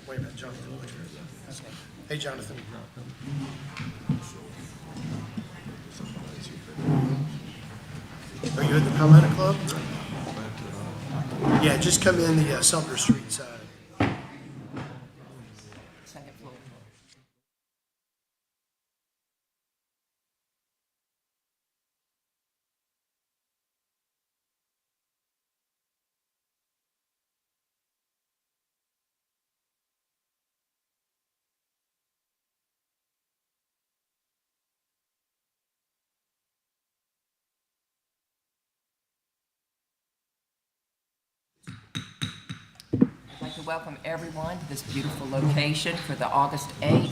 Wait a minute, Jonathan. Hey, Jonathan. Are you in the Palmetto Club? Yeah, just come in the Sumter Street side. Second floor. I'd like to welcome everyone to this beautiful location for the August 8th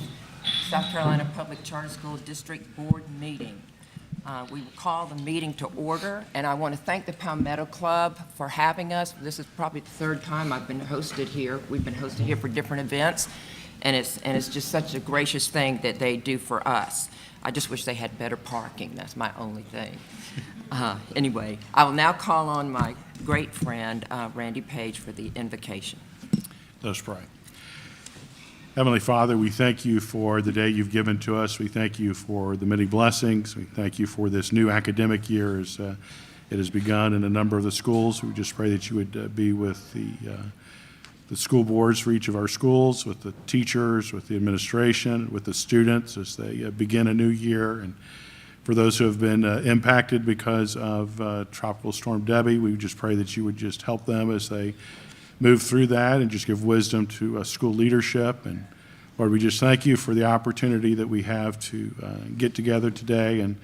South Carolina Public Charter School District Board meeting. We will call the meeting to order, and I want to thank the Palmetto Club for having us. This is probably the third time I've been hosted here. We've been hosted here for different events, and it's just such a gracious thing that they do for us. I just wish they had better parking. That's my only thing. Anyway, I will now call on my great friend, Randy Page, for the invocation. Let us pray. Heavenly Father, we thank you for the day you've given to us. We thank you for the many blessings. We thank you for this new academic year as it has begun in a number of the schools. We just pray that you would be with the school boards for each of our schools, with the teachers, with the administration, with the students as they begin a new year. And for those who have been impacted because of Tropical Storm Debbie, we just pray that you would just help them as they move through that and just give wisdom to school leadership. And Lord, we just thank you for the opportunity that we have to get together today and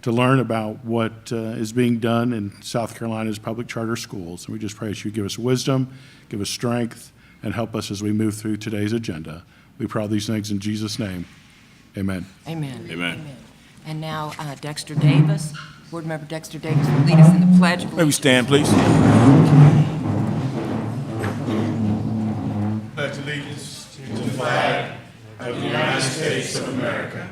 to learn about what is being done in South Carolina's public charter schools. And we just pray that you give us wisdom, give us strength, and help us as we move through today's agenda. We pray all these things in Jesus' name. Amen. Amen. Amen. And now Dexter Davis, Board Member Dexter Davis, will lead us in the Pledge of May we Allegiance. stand, please? Pledge allegiance to the flag of the United States of America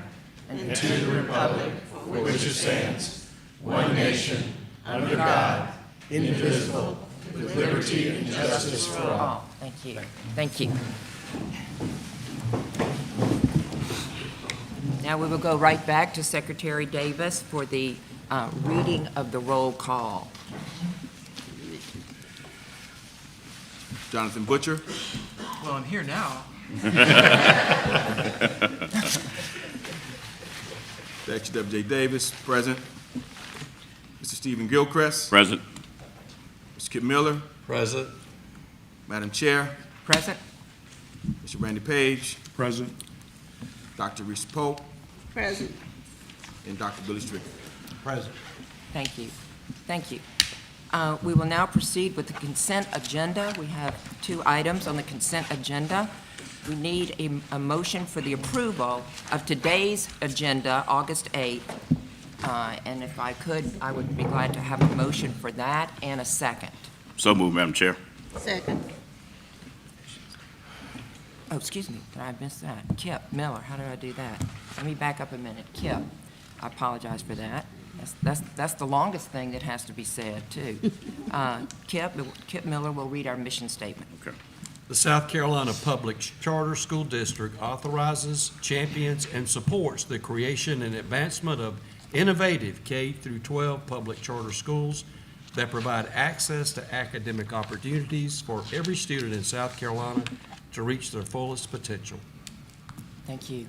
and to the republic for which it stands, one nation, under God, indivisible, with liberty and justice for all. Oh, thank you. Thank you. Now we will go right back to Secretary Davis for the reading of the roll call. Jonathan Butcher. Well, I'm here now. Dexter W.J. Davis, present. Mr. Stephen Gilchrist. Present. Mr. Kip Miller. Present. Madam Chair. Present? Mr. Randy Page. Present. Dr. Reese Pope. Present. And Dr. Billy Strickland. Present. Thank you. Thank you. We will now proceed with the consent agenda. We have 2 items on the consent agenda. We need a motion for the approval of today's agenda, August 8th. And if I could, I would be glad to have a motion for that and a second. So moved, Madam Chair. Second. Oh, excuse me, did I miss that? Kip Miller, how did I do that? Let me back up a minute. Kip, I apologize for that. That's the longest thing that has to be said, too. Kip Miller will read our mission statement. Okay. The South Carolina Public Charter School District authorizes, champions, and supports the creation and advancement of innovative K-12 public charter schools that provide access to academic opportunities for every student in South Carolina to reach their fullest potential. Thank you.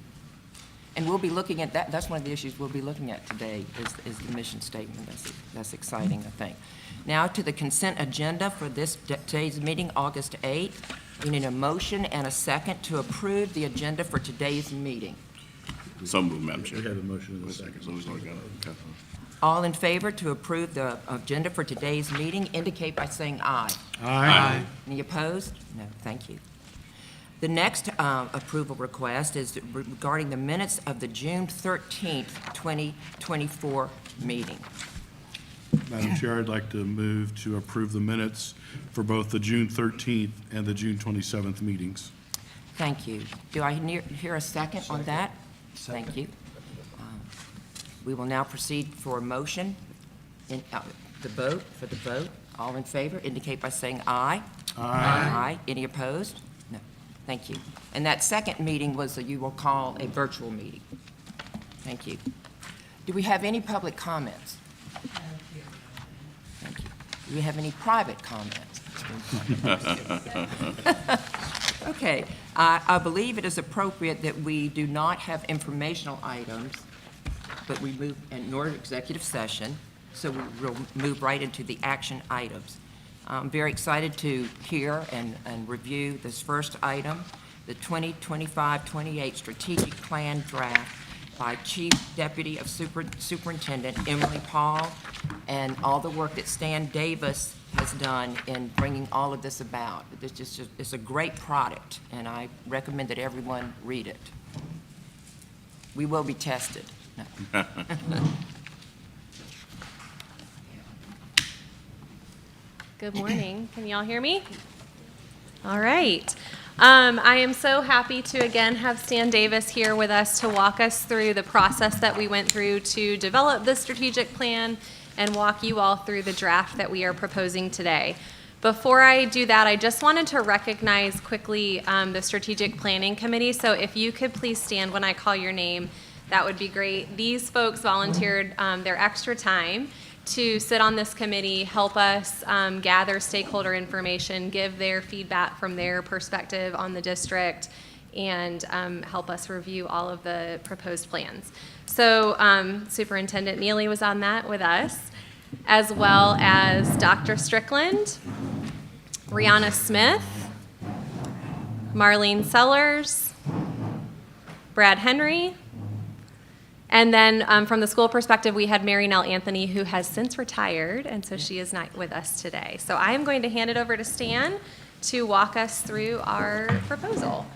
And we'll be looking at that. That's one of the issues we'll be looking at today is the mission statement. That's exciting, I think. Now to the consent agenda for today's meeting, August 8th. We need a motion and a second to approve the agenda for today's meeting. So moved, Madam Chair. We have a motion in a second. Okay. All in favor to approve the agenda for today's meeting indicate by saying aye. Aye. Any opposed? No, thank you. The next approval request is regarding the minutes of the June 13th, 2024 meeting. Madam Chair, I'd like to move to approve the minutes for both the June 13th and the June 27th meetings. Thank you. Do I hear a second on that? Thank you. We will now proceed for a motion. For the vote, all in favor indicate by saying aye. Aye. Any opposed? No. Thank you. And that second meeting was, you will call a virtual meeting. Thank you. Do we have any public comments? Thank you. Do we have any private comments? Okay, I believe it is appropriate that we do not have informational items, but we move, nor executive session, so we will move right into the action items. I'm very excited to hear and review this first item, the 2025-28 Strategic Plan Draft by Chief Deputy of Superintendent Emily Paul, and all the work that Stan Davis has done in bringing all of this about. It's a great product, and I recommend that everyone read it. We will be tested. No. Good morning. Can y'all hear me? All right. I am so happy to again have Stan Davis here with us to walk us through the process that we went through to develop the strategic plan and walk you all through the draft that we are proposing today. Before I do that, I just wanted to recognize quickly the Strategic Planning Committee. So if you could please stand when I call your name, that would be great. These folks volunteered their extra time to sit on this committee, help us gather stakeholder information, give their feedback from their perspective on the district, and help us review all of the proposed plans. So Superintendent Neely was on that with us, as well as Dr. Strickland, Rihanna Smith, Marlene Sellers, Brad Henry, and then from the school perspective, we had Mary Nell Anthony, who has since retired, and so she is not with us today. So I am going to hand it over to Stan to walk us through our proposal.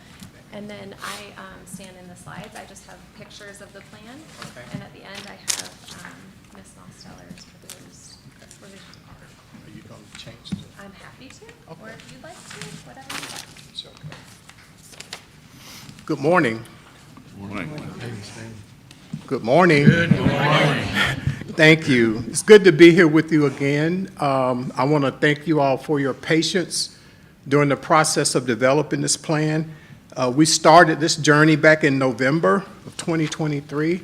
And then I stand in the slides. I just have pictures of the plan. Okay. And at the end, I have Ms. Mosteller's proposed revisions. Are you going to change the? I'm happy to, Okay. or if you'd like to, whatever you like. It's okay. Good morning. Morning. Good morning. Good morning. Thank you. It's good to be here with you again. I want to thank you all for your patience during the process of developing this plan. We started this journey back in November of 2023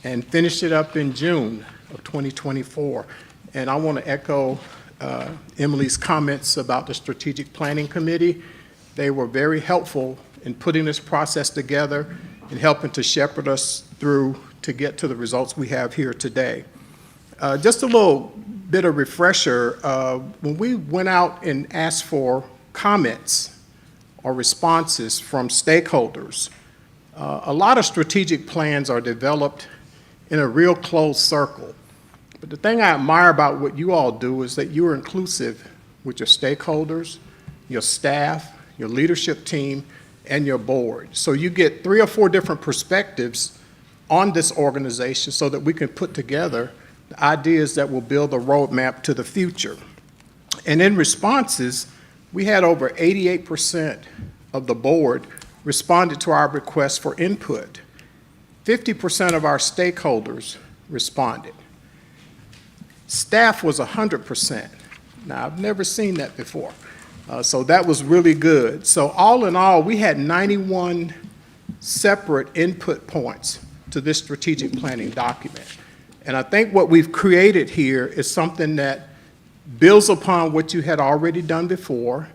and finished it up in June of 2024. And I want to echo Emily's comments about the Strategic Planning Committee. They were very helpful in putting this process together and helping to shepherd us through to get to the results we have here today. Just a little bit of refresher, when we went out and asked for comments or responses from stakeholders, a lot of strategic plans are developed in a real closed circle. But the thing I admire about what you all do is that you are inclusive with your stakeholders, your staff, your leadership team, and your board. So you get 3 or 4 different perspectives on this organization so that we can put together the ideas that will build a roadmap to the future. And in responses, we had over 88% of the board responded to our request for input. 50% of our stakeholders responded. Staff was 100%. Now, I've never seen that before. So that was really good. So all in all, we had 91 separate input points to this strategic planning document. And I think what we've created here is something that builds upon what you had already done before,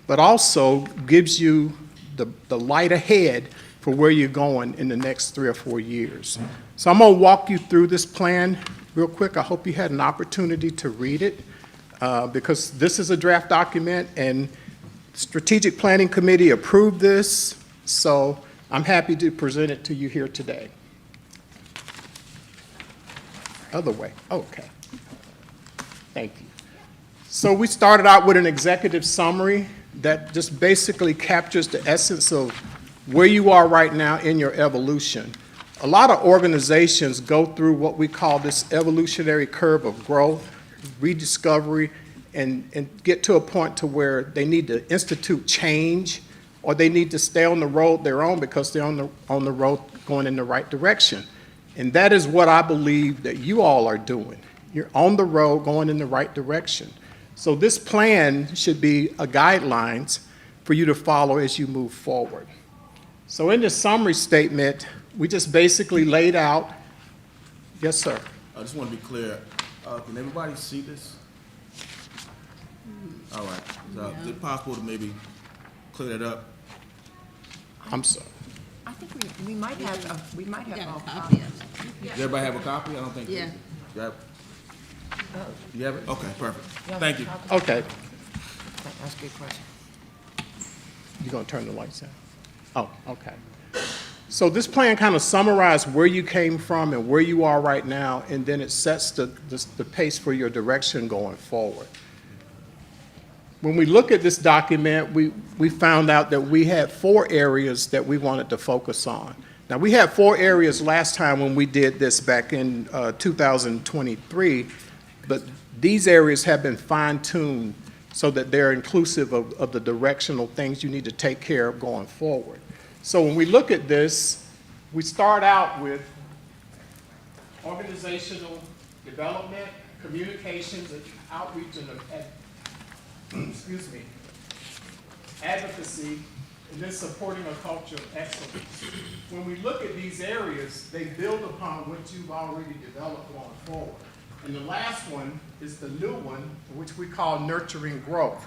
but also gives you the light ahead for where you're going in the next 3 or 4 years. So I'm going to walk you through this plan real quick. I hope you had an opportunity to read it because this is a draft document and Strategic Planning Committee approved this, so I'm happy to present it to you here today. Other way, okay. Thank you. So we started out with an executive summary that just basically captures the essence of where you are right now in your evolution. A lot of organizations go through what we call this evolutionary curve of growth, rediscovery, and get to a point to where they need to institute change or they need to stay on the road they're on because they're on the road going in the right direction. And that is what I believe that you all are doing. You're on the road going in the right direction. So this plan should be a guidelines for you to follow as you move forward. So in the summary statement, we just basically laid out, yes, sir. I just want to be clear, can everybody see this? All right, is it possible to maybe clear that up? I'm sorry. I think we might have all Copy copies. of it. Does everybody have a copy? I don't think. Yeah. You have, you have it? Okay, perfect. Thank you. Okay, That's a good question. you're gonna turn the lights down? Oh, okay. So this plan kind of summarized where you came from and where you are right now, and then it sets the pace for your direction going forward. When we look at this document, we found out that we had 4 areas that we wanted to focus on. Now, we had 4 areas last time when we did this back in 2023, but these areas have been fine-tuned so that they're inclusive of the directional things you need to take care of going forward. So when we look at this, we start out with organizational development, communications, and outreach, and excuse me, advocacy, and then supporting a culture of excellence. When we look at these areas, they build upon what you've already developed going forward. And the last one is the new one, which we call nurturing growth.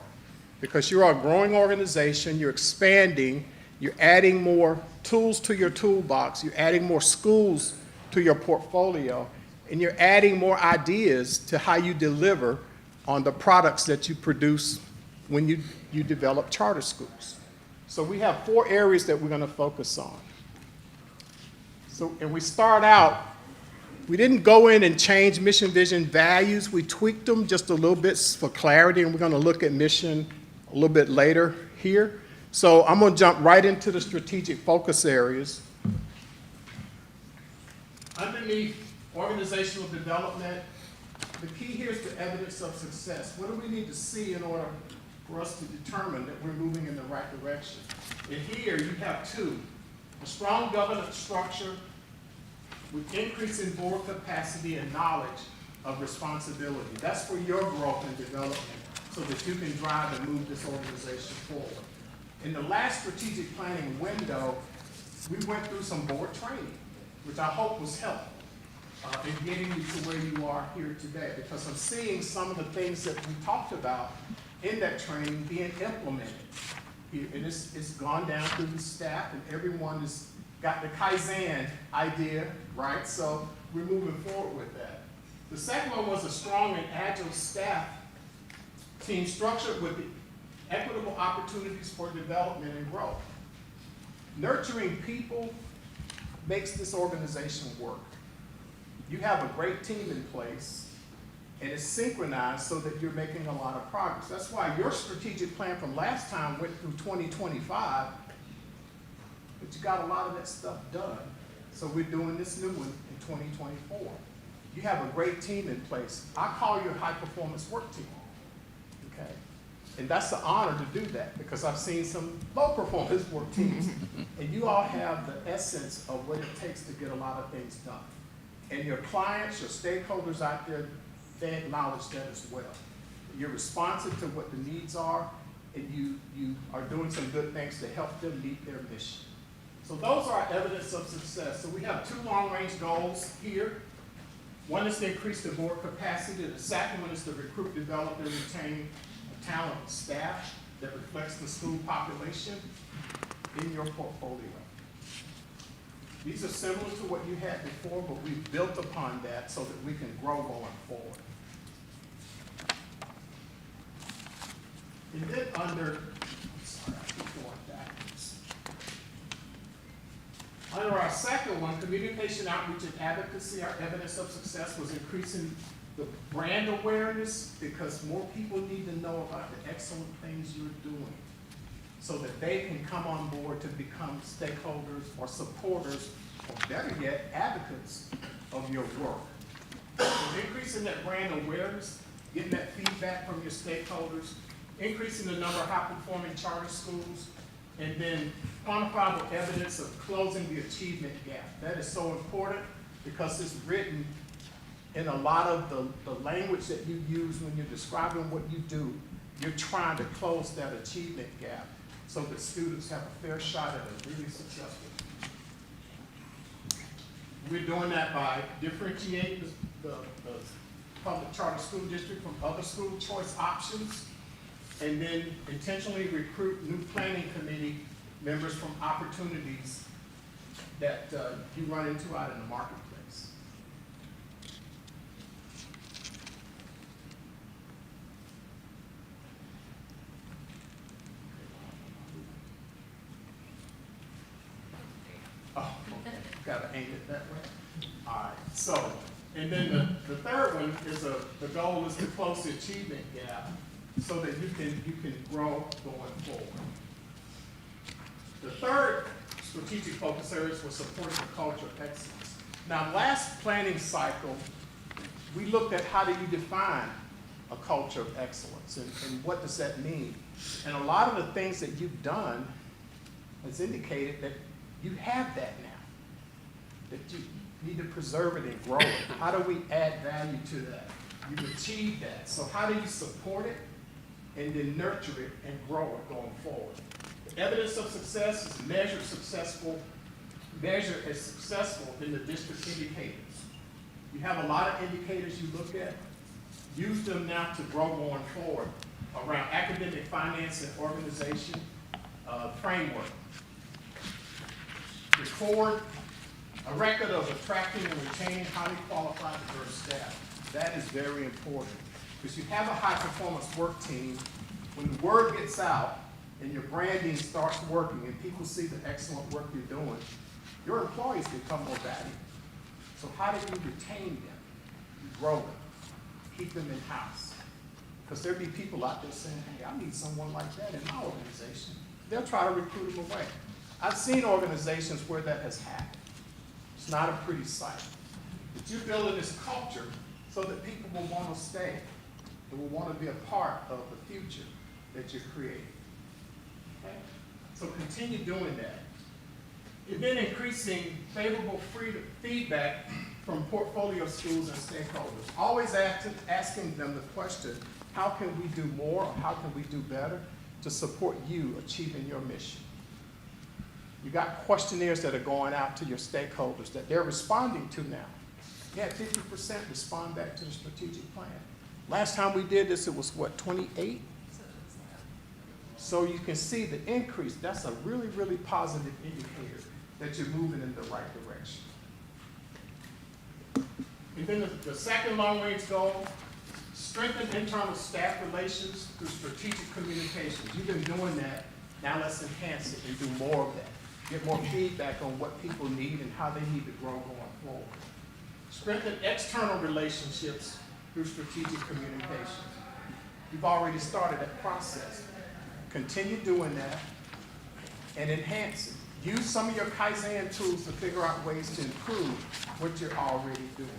Because you're a growing organization, you're expanding, you're adding more tools to your toolbox, you're adding more schools to your portfolio, and you're adding more ideas to how you deliver on the products that you produce when you develop charter schools. So we have 4 areas that we're going to focus on. So, and we start out, we didn't go in and change mission, vision, values. We tweaked them just a little bit for clarity, and we're going to look at mission a little bit later here. So I'm going to jump right into the strategic focus areas. Underneath organizational development, the key here is the evidence of success. What do we need to see in order for us to determine that we're moving in the right direction? And here you have 2. A strong governance structure with increasing board capacity and knowledge of responsibility. That's for your growth and development so that you can drive and move this organization forward. In the last strategic planning window, we went through some board training, which I hope was helpful in getting you to where you are here today, because I'm seeing some of the things that we talked about in that training being implemented. And it's gone down through the staff, and everyone has got the Kaizen idea, right? So we're moving forward with that. The second one was a strong and agile staff team structured with the equitable opportunities for development and growth. Nurturing people makes this organization work. You have a great team in place, and it's synchronized so that you're making a lot of progress. That's why your strategic plan from last time went through 2025, but you got a lot of that stuff done. So we're doing this new one in 2024. You have a great team in place. I call your high-performance work team, okay? And that's an honor to do that, because I've seen some low-performance work teams, and you all have the essence of what it takes to get a lot of things done. And your clients, your stakeholders out there, they acknowledge that as well. You're responsive to what the needs are, and you are doing some good things to help them meet their mission. So those are our evidence of success. So we have 2 long-range goals here. One is to increase the board capacity. The second one is to recruit, develop, and retain a talented staff that reflects the school population in your portfolio. These are similar to what you had before, but we've built upon that so that we can grow going forward. And then under, sorry, I keep going backwards. Under our second one, communication, outreach, and advocacy, our evidence of success was increasing the brand awareness, because more people need to know about the excellent things you're doing so that they can come on board to become stakeholders or supporters, or better yet, advocates of your work. So increasing that brand awareness, getting that feedback from your stakeholders, increasing the number of high-performing charter schools, and then quantifiable evidence of closing the achievement gap. That is so important because it's written in a lot of the language that you use when you're describing what you do. You're trying to close that achievement gap. so that students have a fair shot at a really successful. We're doing that by differentiating the public charter school district from other school choice options, and then intentionally recruit new planning committee members from opportunities that you run into out in the marketplace. Oh, okay. Gotta aim it that way. All right, so, and then the third one is the goal is to close the achievement gap so that you can grow going forward. The third strategic focus areas was supporting the culture of excellence. Now, last planning cycle, we looked at how do you define a culture of excellence and what does that mean? And a lot of the things that you've done has indicated that you have that now, that you need to preserve it and grow it. How do we add value to that? You've achieved that. So how do you support it and then nurture it and grow it going forward? The evidence of success is measured as successful in the district indicators. You have a lot of indicators you look at. Use them now to grow going forward around academic finance and organization framework. Record a record of attracting and retaining highly qualified diverse staff. That is very important because you have a high performance work team. When the word gets out and your branding starts working and people see the excellent work you're doing, your employees become more valuable. So how do you retain them? You grow them, keep them in-house. Because there'll be people out there saying, hey, I need someone like that in my organization. They'll try to recruit them away. I've seen organizations where that has happened. It's not a pretty sight. But you're building this culture so that people will want to stay. They will want to be a part of the future that you're creating. Okay? So continue doing that. And then increasing favorable feedback from portfolio schools and stakeholders. Always asking them the question, how can we do more or how can we do better to support you achieving your mission? You got questionnaires that are going out to your stakeholders that they're responding to now. You had 50% respond back to the strategic plan. Last time we did this, it was what, 28? So you can see the increase. That's a really, really positive indicator that you're moving in the right direction. And then the second long-range goal, strengthen internal staff relations through strategic communications. You've been doing that. Now let's enhance it and do more of that. Get more feedback on what people need and how they need to grow going forward. Strengthen external relationships through strategic communication. You've already started that process. Continue doing that and enhance it. Use some of your Kaizen tools to figure out ways to improve what you're already doing.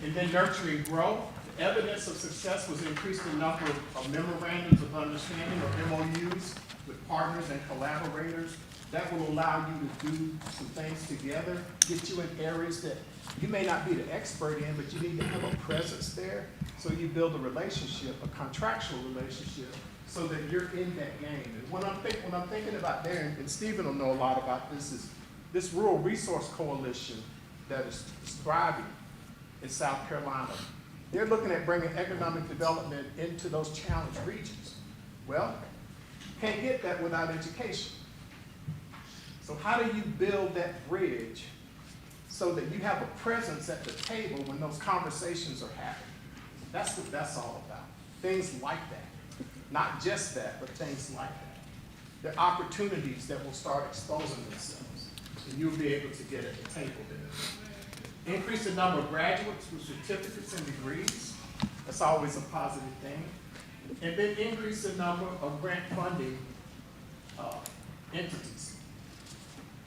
And then nurturing growth. The evidence of success was increased the number of memorandums of understanding or MOUs with partners and collaborators. That will allow you to do some things together, get you in areas that you may not be the expert in, but you need to have a presence there. So you build a relationship, a contractual relationship, so that you're in that game. And when I'm thinking about there, and Stephen will know a lot about this, is this Rural Resource Coalition that is thriving in South Carolina. They're looking at bringing economic development into those challenged regions. Well, can't get that without education. So how do you build that bridge so that you have a presence at the table when those conversations are happening? That's what that's all about. Things like that. Not just that, but things like that. There are opportunities that will start exposing themselves, and you'll be able to get at the table there. Increase the number of graduates with certificates and degrees. That's always a positive thing. And then increase the number of grant funding entities.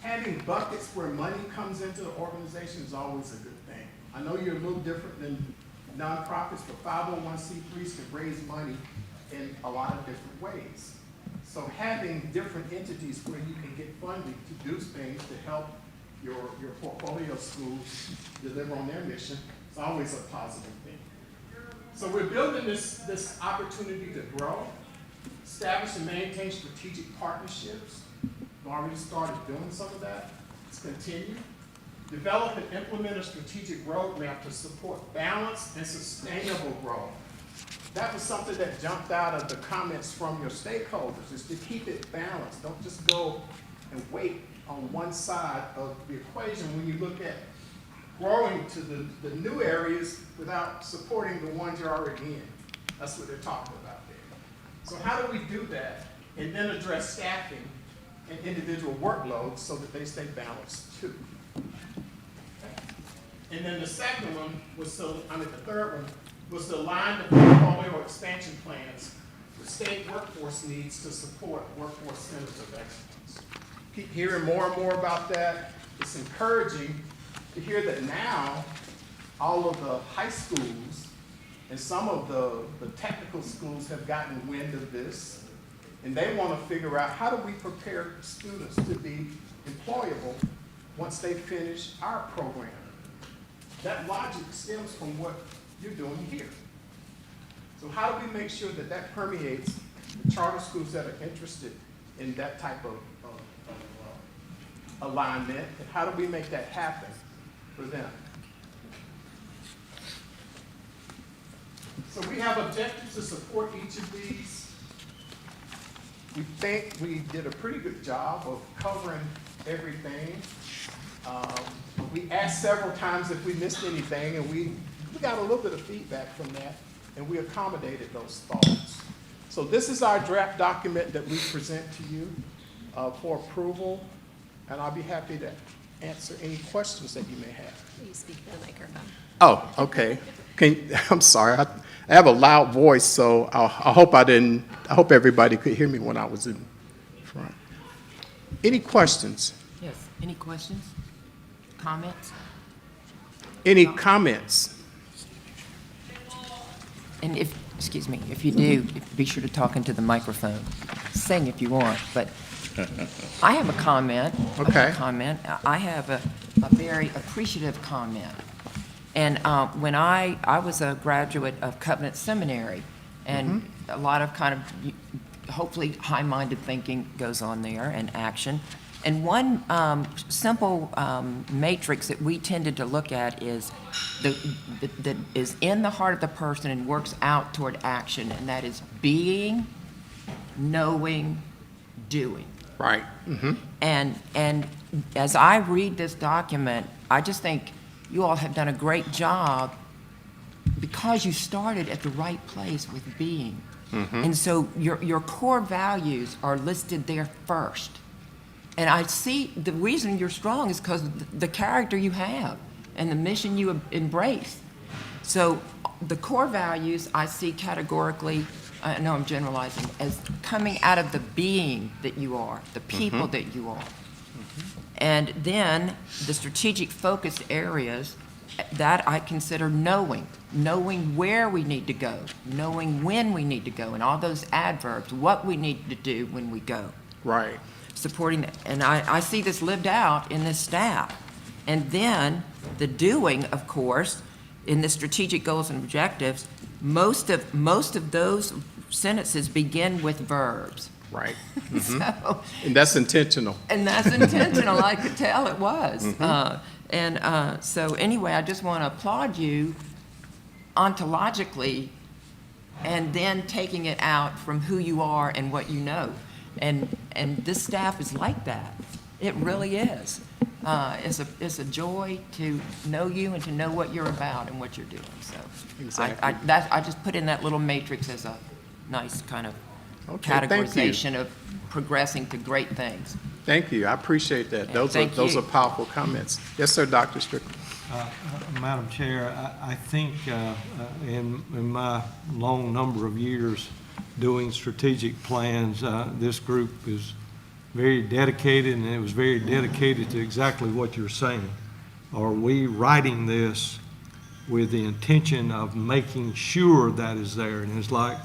Having buckets where money comes into the organization is always a good thing. I know you're a little different than nonprofits, but 501c3s can raise money in a lot of different ways. So having different entities where you can get funding to do things to help your portfolio schools deliver on their mission is always a positive thing. So we're building this opportunity to grow Establish and maintain strategic partnerships. We've already started doing some of that. Let's continue. Develop and implement a strategic roadmap to support balanced and sustainable growth. That was something that jumped out of the comments from your stakeholders, is to keep it balanced. Don't just go and wait on one side of the equation when you look at growing to the new areas without supporting the ones you're already in. That's what they're talking about there. So how do we do that and then address staffing and individual workloads so that they stay balanced too? And then the second one was the third one was to align the portfolio expansion plans with state workforce needs to support workforce centers of excellence. Keep hearing more and more about that. It's encouraging to hear that now all of the high schools and some of the technical schools have gotten wind of this, and they want to figure out how do we prepare students to be employable once they finish our program. That logic stems from what you're doing here. So how do we make sure that that permeates the charter schools that are interested in that type of alignment, and how do we make that happen for them? So we have objectives to support each of these. We think we did a pretty good job of covering everything. We asked several times if we missed anything, and we got a little bit of feedback from that, and we accommodated those thoughts. So this is our draft document that we present to you for approval, and I'll be happy to answer any questions that you may have. Please speak to the microphone. Oh, okay. I'm sorry. I have a loud voice, so I hope everybody could hear me when I was in front. Any questions? Yes, any questions? Comments? Any comments? And if you do, be sure to talk into the microphone. Sing if you want, but I have a comment. Okay. I have a very appreciative comment. And when I was a graduate of Covenant Seminary, and a lot of kind of hopefully high-minded thinking goes on there and action. And one simple matrix that we tended to look at is that is in the heart of the person and works out toward action, and that is being, knowing, doing. Right. And as I read this document, I just think you all have done a great job because you started at the right place with being. And so your core values are listed there first. And I see the reason you're strong is because the character you have and the mission you embrace. So the core values I see categorically, I know I'm generalizing, as coming out of the being that you are, the people that you are. And then the strategic focus areas that I consider knowing where we need to go, knowing when we need to go, and all those adverbs, what we need to do when we go. Right. Supporting that, and I see this lived out in this staff. And then the doing, of course, in the strategic goals and objectives, most of those sentences begin with verbs. Right. So, And that's intentional. and that's intentional. I could tell it was. So anyway, I just want to applaud you ontologically, and then taking it out from who you are and what you know. And this staff is like that. It really is. It's a joy to know you and to know what you're about and what you're doing. So Exactly. I just put in that little matrix as a nice kind of Okay, thank you. categorization of progressing to great things. Thank you. I appreciate that. Yeah, thank Those you. are powerful comments. Yes, sir, Dr. Strickland. Madam Chair, I think in my long number of years doing strategic plans, this group is very dedicated, and it was very dedicated to exactly what you're saying. Are we writing this with the intention of making sure that is there? And it's like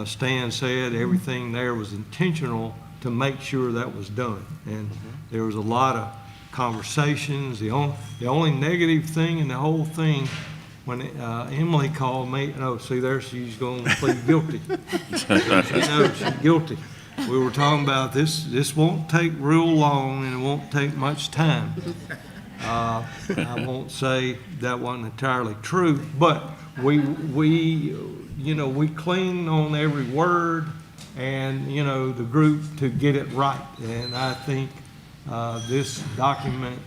Stan said, everything there was intentional to make sure that was done. And there was a lot of conversations. The only negative thing in the whole thing when Emily called me, oh, see there, she's going to plead guilty. She knows she's guilty. We were talking about this won't take real long and it won't take much time. I won't say that wasn't entirely true, but we cling on every word and, the group to get it right. And I think this document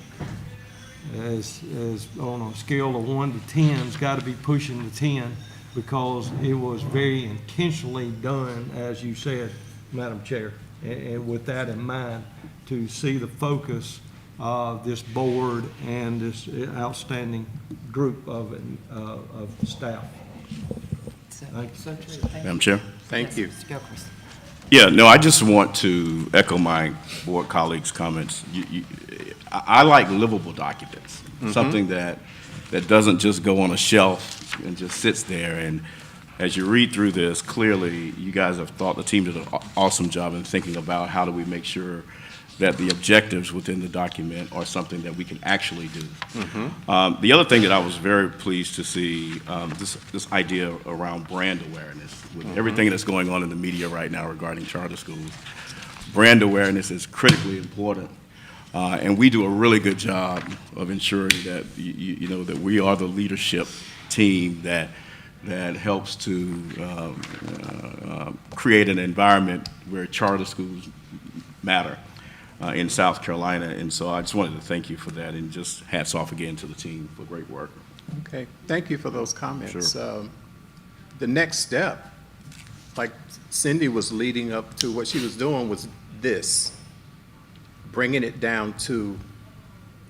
is on a scale of 1 to 10, has got to be pushing the 10 because it was very intentionally done, as you said, Madam Chair. And with that in mind, to see the focus of this board and this outstanding group of staff. Thank you. So true. Thank you. Madam Chair? Thank you. Mr. Gilchrist. Yeah, no, I just want to echo my board colleagues' comments. I like livable documents, something that doesn't just go on a shelf and just sits there. And as you read through this, clearly you guys have thought, the team did an awesome job in thinking about how do we make sure that the objectives within the document are something that we can actually do. The other thing that I was very pleased to see, this idea around brand awareness. With everything that's going on in the media right now regarding charter schools, brand awareness is critically important. And we do a really good job of ensuring that, that we are the leadership team that helps to create an environment where charter schools matter in South Carolina. And so I just wanted to thank you for that, and just hats off again to the team for great work. Okay, thank you for those comments. Sure. The next step, like Cindy was leading up to, what she was doing was this, bringing it down to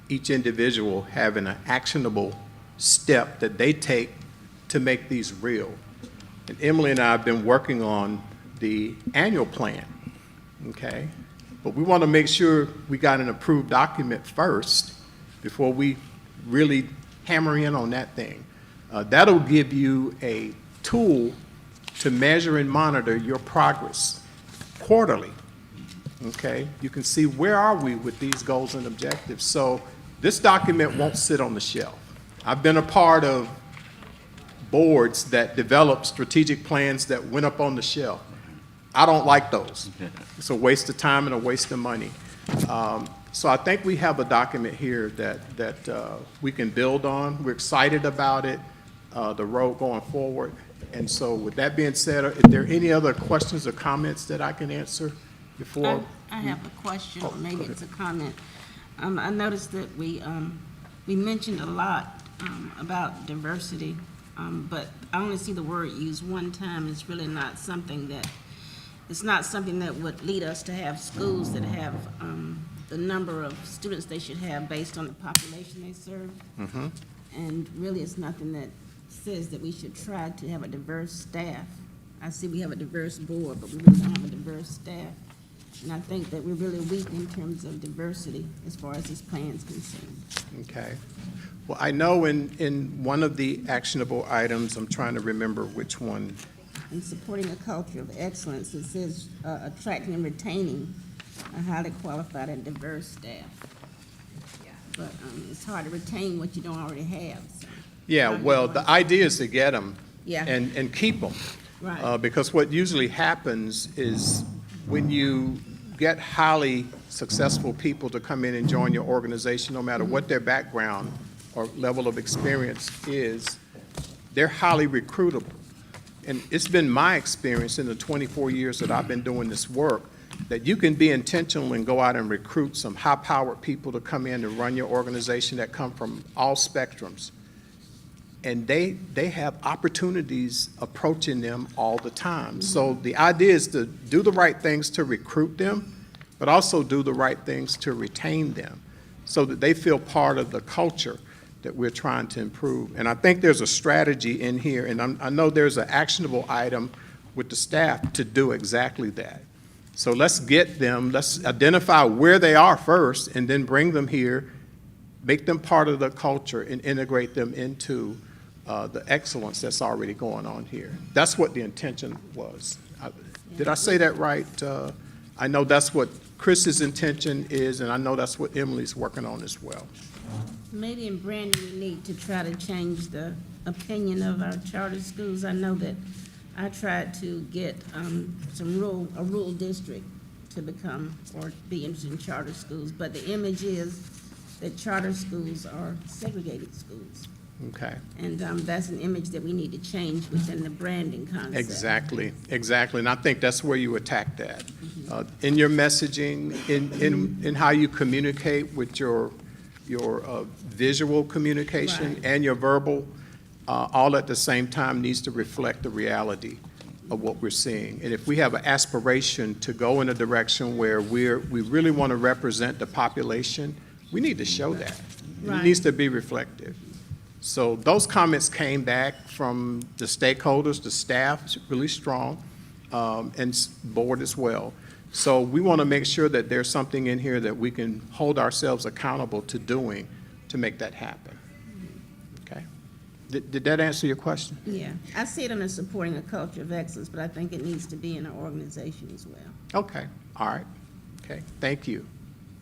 each individual having an actionable step that they take to make these real. And Emily and I have been working on the annual plan, okay? But we want to make sure we got an approved document first before we really hammer in on that thing. That'll give you a tool to measure and monitor your progress quarterly, okay? You can see where are we with these goals and objectives. So this document won't sit on the shelf. I've been a part of boards that developed strategic plans that went up on the shelf. I don't like those. It's a waste of time and a waste of money. So I think we have a document here that we can build on. We're excited about it, the road going forward. And so with that being said, are there any other questions or comments that I can answer before? I have a question, or maybe it's a comment. I noticed that we mentioned a lot about diversity, but I only see the word used one time. It's really not something that, it's not something that would lead us to have schools that have the number of students they should have based on the population they serve. And really, it's nothing that says that we should try to have a diverse staff. I see we have a diverse board, but we really don't have a diverse staff. And I think that we're really weak in terms of diversity as far as this plan is concerned. Okay. Well, I know in one of the actionable items, I'm trying to remember which one. In supporting a culture of excellence, it says attracting and retaining a highly qualified and diverse staff. But it's hard to retain what you don't already have. So. Yeah, well, the idea is to get them Yeah. and keep them. Right. Because what usually happens is when you get highly successful people to come in and join your organization, no matter what their background or level of experience is, they're highly recruitable. And it's been my experience in the 24 years that I've been doing this work that you can be intentional and go out and recruit some high-powered people to come in and run your organization that come from all spectrums. And they have opportunities approaching them all the time. So the idea is to do the right things to recruit them, but also do the right things to retain them so that they feel part of the culture that we're trying to improve. And I think there's a strategy in here, and I know there's an actionable item with the staff to do exactly that. So let's get them, let's identify where they are first, and then bring them here, make them part of the culture, and integrate them into the excellence that's already going on here. That's what the intention was. Did I say that right? I know that's what Chris's intention is, and I know that's what Emily's working on as well. Maybe in branding, we need to try to change the opinion of our charter schools. I know that I tried to get a rural district to become or be interested in charter schools, but the image is that charter schools are segregated schools. Okay. And that's an image that we need to change within the branding concept. Exactly, exactly, and I think that's where you attack that. In your messaging, in how you communicate with your visual communication Right. and your verbal, all at the same time needs to reflect the reality of what we're seeing. And if we have an aspiration to go in a direction where we really want to represent the population, we need to show that. It Right. needs to be reflective. So those comments came back from the stakeholders, the staff, it's really strong, and board as well. So we want to make sure that there's something in here that we can hold ourselves accountable to doing to make that happen. Okay? Did that answer your question? Yeah, I see it under supporting a culture of excellence, but I think it needs to be in our organization as well. Okay, all right. Okay, thank you.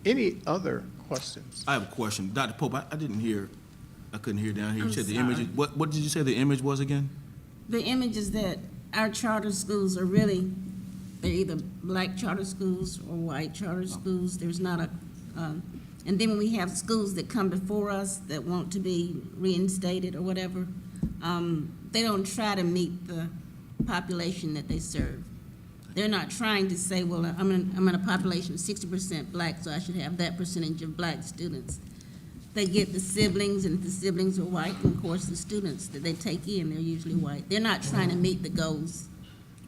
Any other questions? I have a question. Dr. Pope, I didn't hear, I couldn't hear down here. You I'm said the sorry. image, what did you say the image was again? The image is that our charter schools are really, they're either black charter schools or white charter schools. There's not a, and then when we have schools that come before us that want to be reinstated or whatever, they don't try to meet the population that they serve. They're not trying to say, well, I'm in a population of 60% black, so I should have that percentage of black students. They get the siblings, and if the siblings are white, and of course, the students that they take in, they're usually white. They're not trying to meet the goals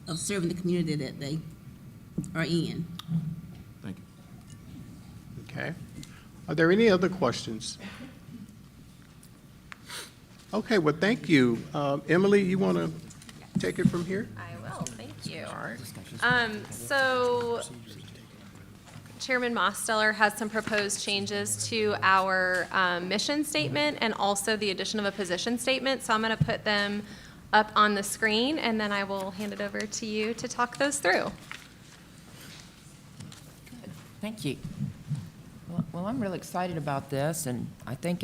of serving the community that they are in. Thank you. Okay. Are there any other questions? Okay, well, thank you. Emily, you want to take it from here? I will, thank you. All right. So Chairman Mosteller has some proposed changes to our mission statement and also the addition of a position statement. So I'm going to put them up on the screen, and then I will hand it over to you to talk those through. Thank you. Well, I'm really excited about this, and I think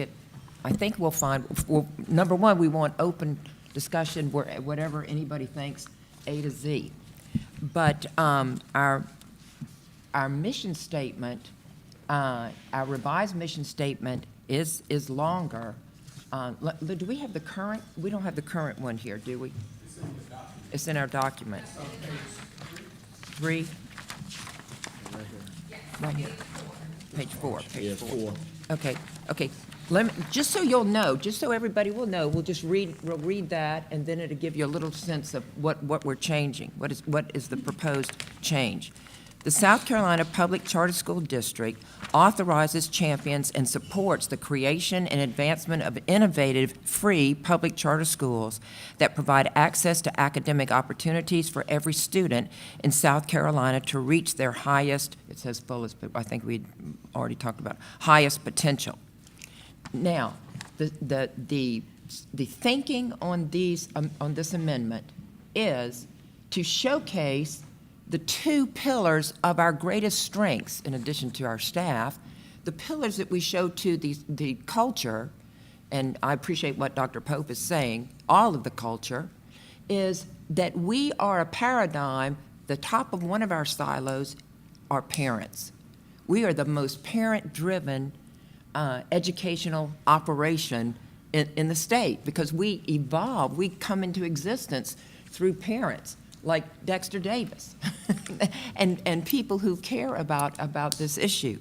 we'll find, well, number one, we want open discussion where, whatever anybody thinks, A to Z. But our mission statement, our revised mission statement is longer. Do we have the current? We don't have the current one here, do we? It's in our document. 3? Right here. Page 4. Page 4. Okay. Just so you'll know, just so everybody will know, we'll read that, and then it'll give you a little sense of what we're changing. What is the proposed change? The South Carolina Public Charter School District authorizes, champions, and supports the creation and advancement of innovative, free public charter schools that provide access to academic opportunities for every student in South Carolina to reach their highest, it says fullest, but I think we already talked about, highest potential. Now, the thinking on this amendment is to showcase the two pillars of our greatest strengths, in addition to our staff, the pillars that we show to the culture, and I appreciate what Dr. Pope is saying, all of the culture, is that we are a paradigm. The top of one of our silos are parents. We are the most parent-driven educational operation in the state because we evolve, we come into existence through parents like Dexter Davis and people who care about this issue.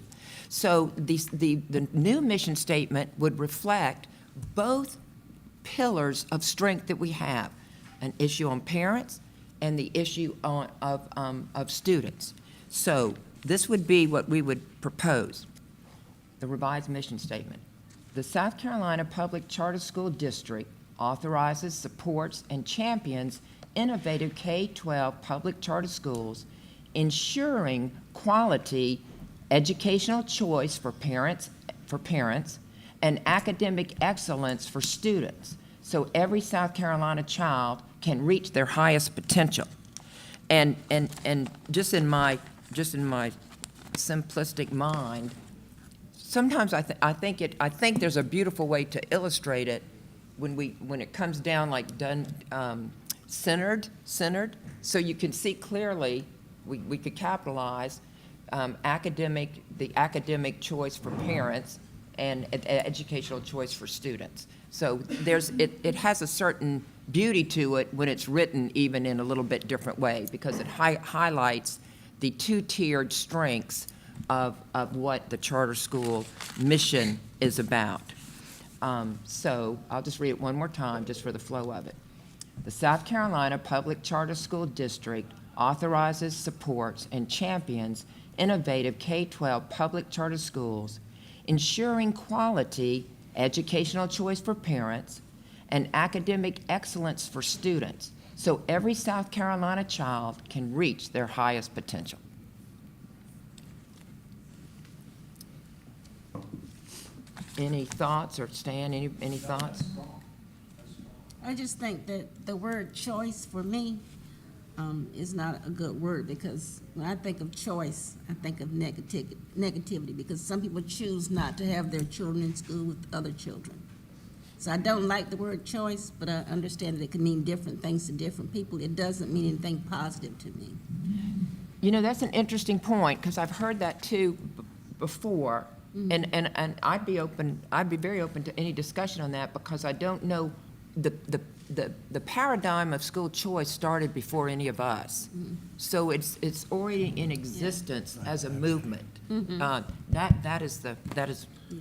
So the new mission statement would reflect both pillars of strength that we have, an issue on parents and the issue of students. So this would be what we would propose. The revised mission statement. The South Carolina Public Charter School District authorizes, supports, and champions innovative K-12 public charter schools, ensuring quality educational choice for parents, and academic excellence for students, so every South Carolina child can reach their highest potential. And just in my simplistic mind, sometimes I think there's a beautiful way to illustrate it when it comes down like done, centered, so you can see clearly, we could capitalize, the academic choice for parents and educational choice for students. So it has a certain beauty to it when it's written even in a little bit different way, because it highlights the two-tiered strengths of what the charter school mission is about. So I'll just read it one more time, just for the flow of it. The South Carolina Public Charter School District authorizes, supports, and champions innovative K-12 public charter schools, ensuring quality educational choice for parents and academic excellence for students, so every South Carolina child can reach their highest potential. Any thoughts, or Stan, any thoughts? I just think that the word choice for me is not a good word, because when I think of choice, I think of negativity, because some people choose not to have their children in school with other children. So I don't like the word choice, but I understand that it can mean different things to different people. It doesn't mean anything positive to me. You know, that's an interesting point, because I've heard that too before, and I'd be very open to any discussion on that, because I don't know, the paradigm of school choice started before any of us. So it's already in existence as a movement. That is,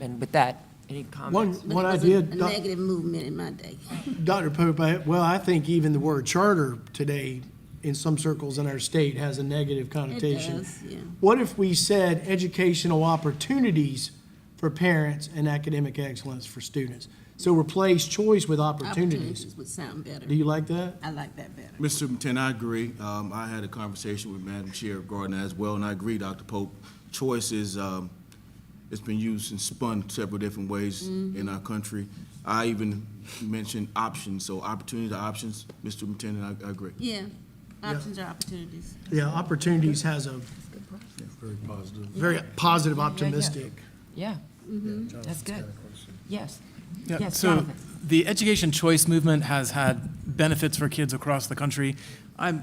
and with that, any comments? But What it I was did, a negative movement in my day. Dr. Pope, I think even the word charter today, in some circles in our state, has a negative connotation. does, yeah. What if we said educational opportunities for parents and academic excellence for students? So replace choice with opportunities. Opportunities would sound better. Do you like that? I like that better. Mr. Superintendent, I agree. I had a conversation with Madam Chair Gardner as well, and I agree, Dr. Pope. Choice is, it's been used and spun several different ways in our country. I even mentioned options, so opportunity to options. Mr. Superintendent, I agree. Yeah, options are opportunities. Yeah, opportunities has a very positive, optimistic. Yeah, that's good. Yes. Yeah, Yes, so Jonathan. the education choice movement has had benefits for kids across the country. I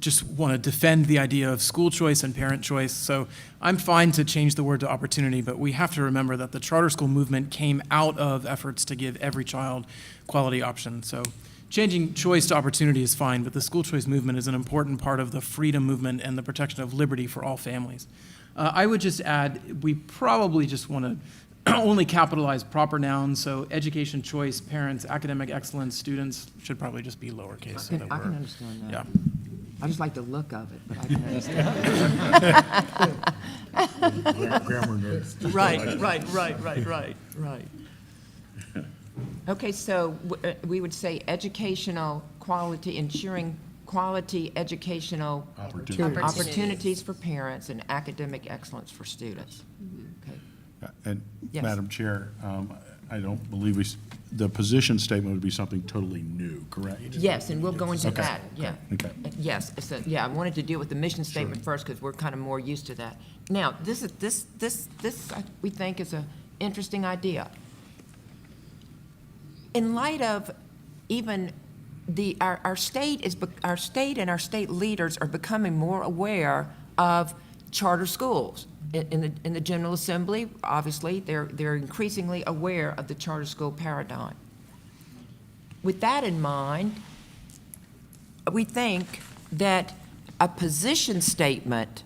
just want to defend the idea of school choice and parent choice. So I'm fine to change the word to opportunity, but we have to remember that the charter school movement came out of efforts to give every child quality options. So changing choice to opportunity is fine, but the school choice movement is an important part of the freedom movement and the protection of liberty for all families. I would just add, we probably just want to only capitalize proper nouns, so education choice, parents, academic excellence, students should probably just be lowercase. So that I can we're- understand that. Yeah. I just like the look of it, but I can understand. Right. Okay, so we would say educational quality, ensuring quality educational opportunities for parents and academic excellence for students. Okay. And Yes. Madam Chair, I don't believe the position statement would be something totally new, correct? Yes, and we'll go into Okay. that, yeah. Okay. Yes, so, yeah, I wanted to deal with the mission statement first, because we're kind of more used to that. Now, this we think is an interesting idea. In light of even our state and our state leaders are becoming more aware of charter schools. In the General Assembly, obviously, they're increasingly aware of the charter school paradigm. With that in mind, we think that a position statement,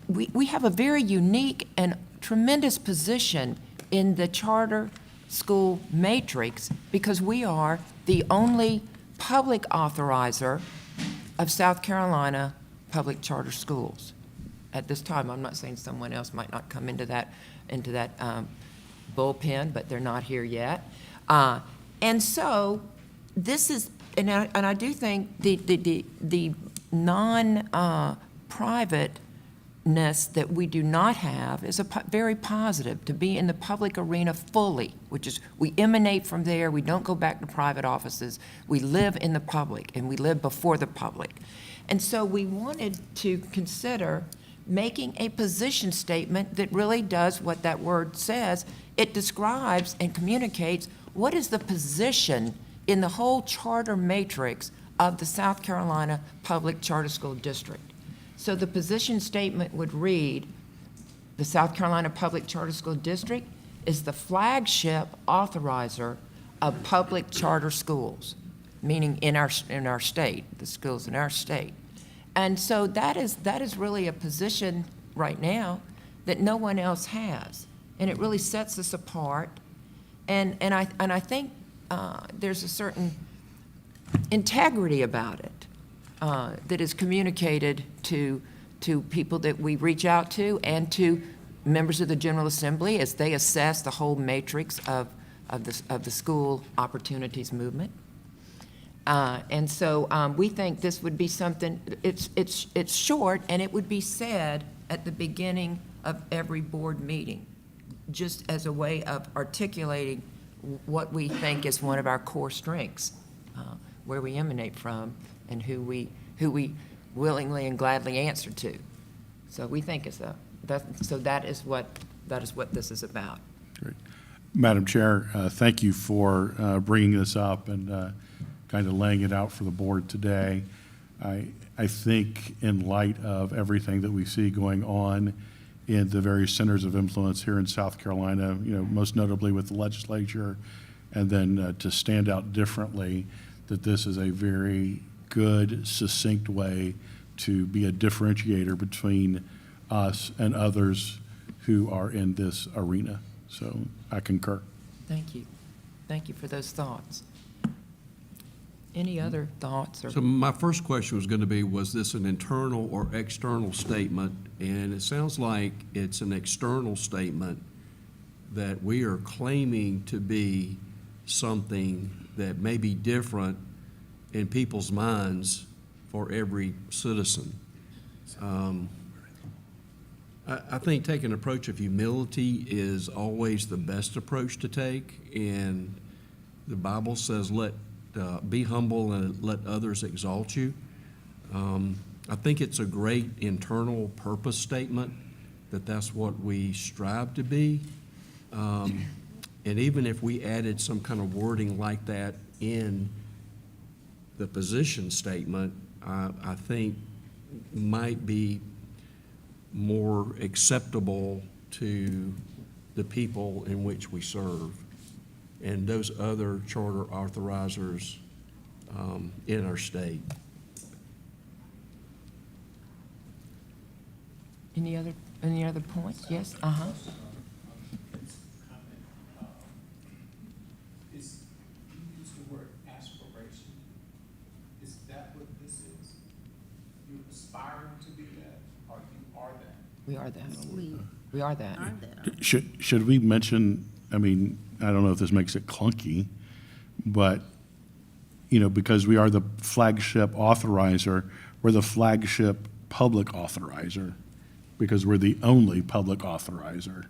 we have a very unique and tremendous position in the charter school matrix, because we are the only public authorizer of South Carolina public charter schools. At this time, I'm not saying someone else might not come into that bullpen, but they're not here yet. And so this is, and I do think the non-privateness that we do not have is very positive, to be in the public arena fully, which is we emanate from there, we don't go back to private offices, we live in the public, and we live before the public. And so we wanted to consider making a position statement that really does what that word says. It describes and communicates what is the position in the whole charter matrix of the South Carolina Public Charter School District? So the position statement would read, the South Carolina Public Charter School District is the flagship authorizer of public charter schools, meaning in our state, the schools in our state. And so that is really a position right now that no one else has. And it really sets us apart. And I think there's a certain integrity about it that is communicated to people that we reach out to and to members of the General Assembly as they assess the whole matrix of the school opportunities movement. And so we think this would be something, it's short, and it would be said at the beginning of every board meeting, just as a way of articulating what we think is one of our core strengths, where we emanate from, and who we willingly and gladly answer to. So we think that is what this is about. Great. Madam Chair, thank you for bringing this up and kind of laying it out for the board today. I think in light of everything that we see going on in the various centers of influence here in South Carolina, most notably with the legislature, and then to stand out differently, that this is a very good, succinct way to be a differentiator between us and others who are in this arena. So I concur. Thank you. Thank you for those thoughts. Any other thoughts? So my first question was going to be, was this an internal or external statement? And it sounds like it's an external statement that we are claiming to be something that may be different in people's minds for every citizen. I think taking an approach of humility is always the best approach to take, and the Bible says, be humble and let others exalt you. I think it's a great internal purpose statement that's what we strive to be. And even if we added some kind of wording like that in the position statement, I think might be more acceptable to the people in which we serve and those other charter authorizers in our state. Any other points? Yes? Uh-huh. You use the word aspiration. Is that what this is? You aspiring to be that, or you are that? We are that. We are that. Are there? Should we mention, I mean, I don't know if this makes it clunky, but, because we are the flagship authorizer, we're the flagship public authorizer, because we're the only public authorizer.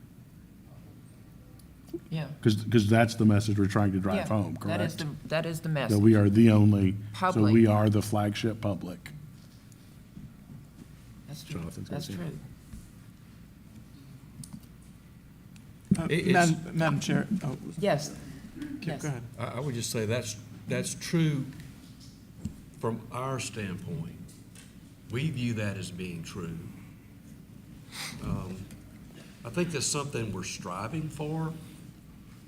Yeah. Because that's the message we're trying to Yeah. drive home, correct? That is the That message. we are the only, so Public. we are the flagship public. That's true. Jonathan's gonna That's say. true. Madam Chair, oh, Yes. go ahead. I would just say that's true from our standpoint. We view that as being true. I think that's something we're striving for,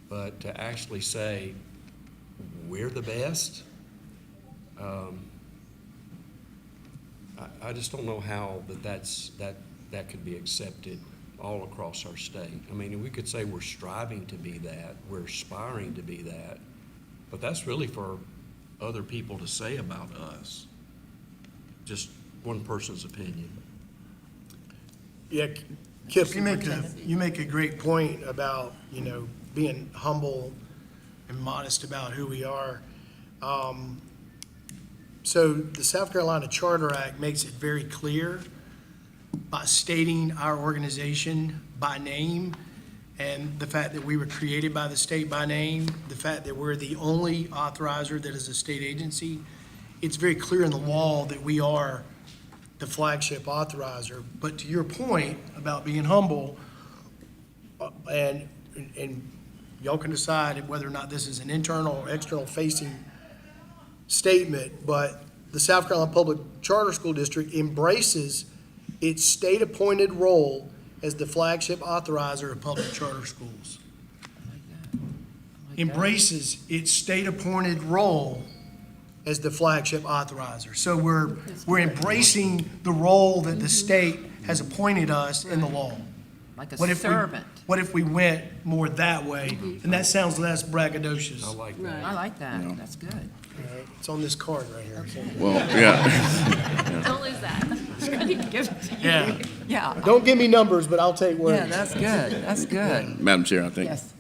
but to actually say we're the best, I just don't know how that could be accepted all across our state. I mean, we could say we're striving to be that, we're aspiring to be that, but that's really for other people to say about us. Just one person's opinion. Yeah, Kip, you make a great point about, being humble and modest about who we are. So the South Carolina Charter Act makes it very clear by stating our organization by name and the fact that we were created by the state by name, the fact that we're the only authorizer that is a state agency. It's very clear in the law that we are the flagship authorizer. But to your point about being humble and y'all can decide whether or not this is an internal or external facing statement, but the South Carolina Public Charter School District embraces its state-appointed role as the flagship authorizer of public charter schools. Embraces its state-appointed role as the flagship authorizer. So we're embracing the role that the state has appointed us in the law. Like a What if we- servant. What if we went more that way? And that sounds less braggadocious. I like that. I like that. That's good. It's on this card right here. Well, yeah. Don't lose that. Give it to you. Yeah. Yeah. Don't give me numbers, but I'll take Yeah, words. that's good. That's good. Madam Chair, I think. Yes.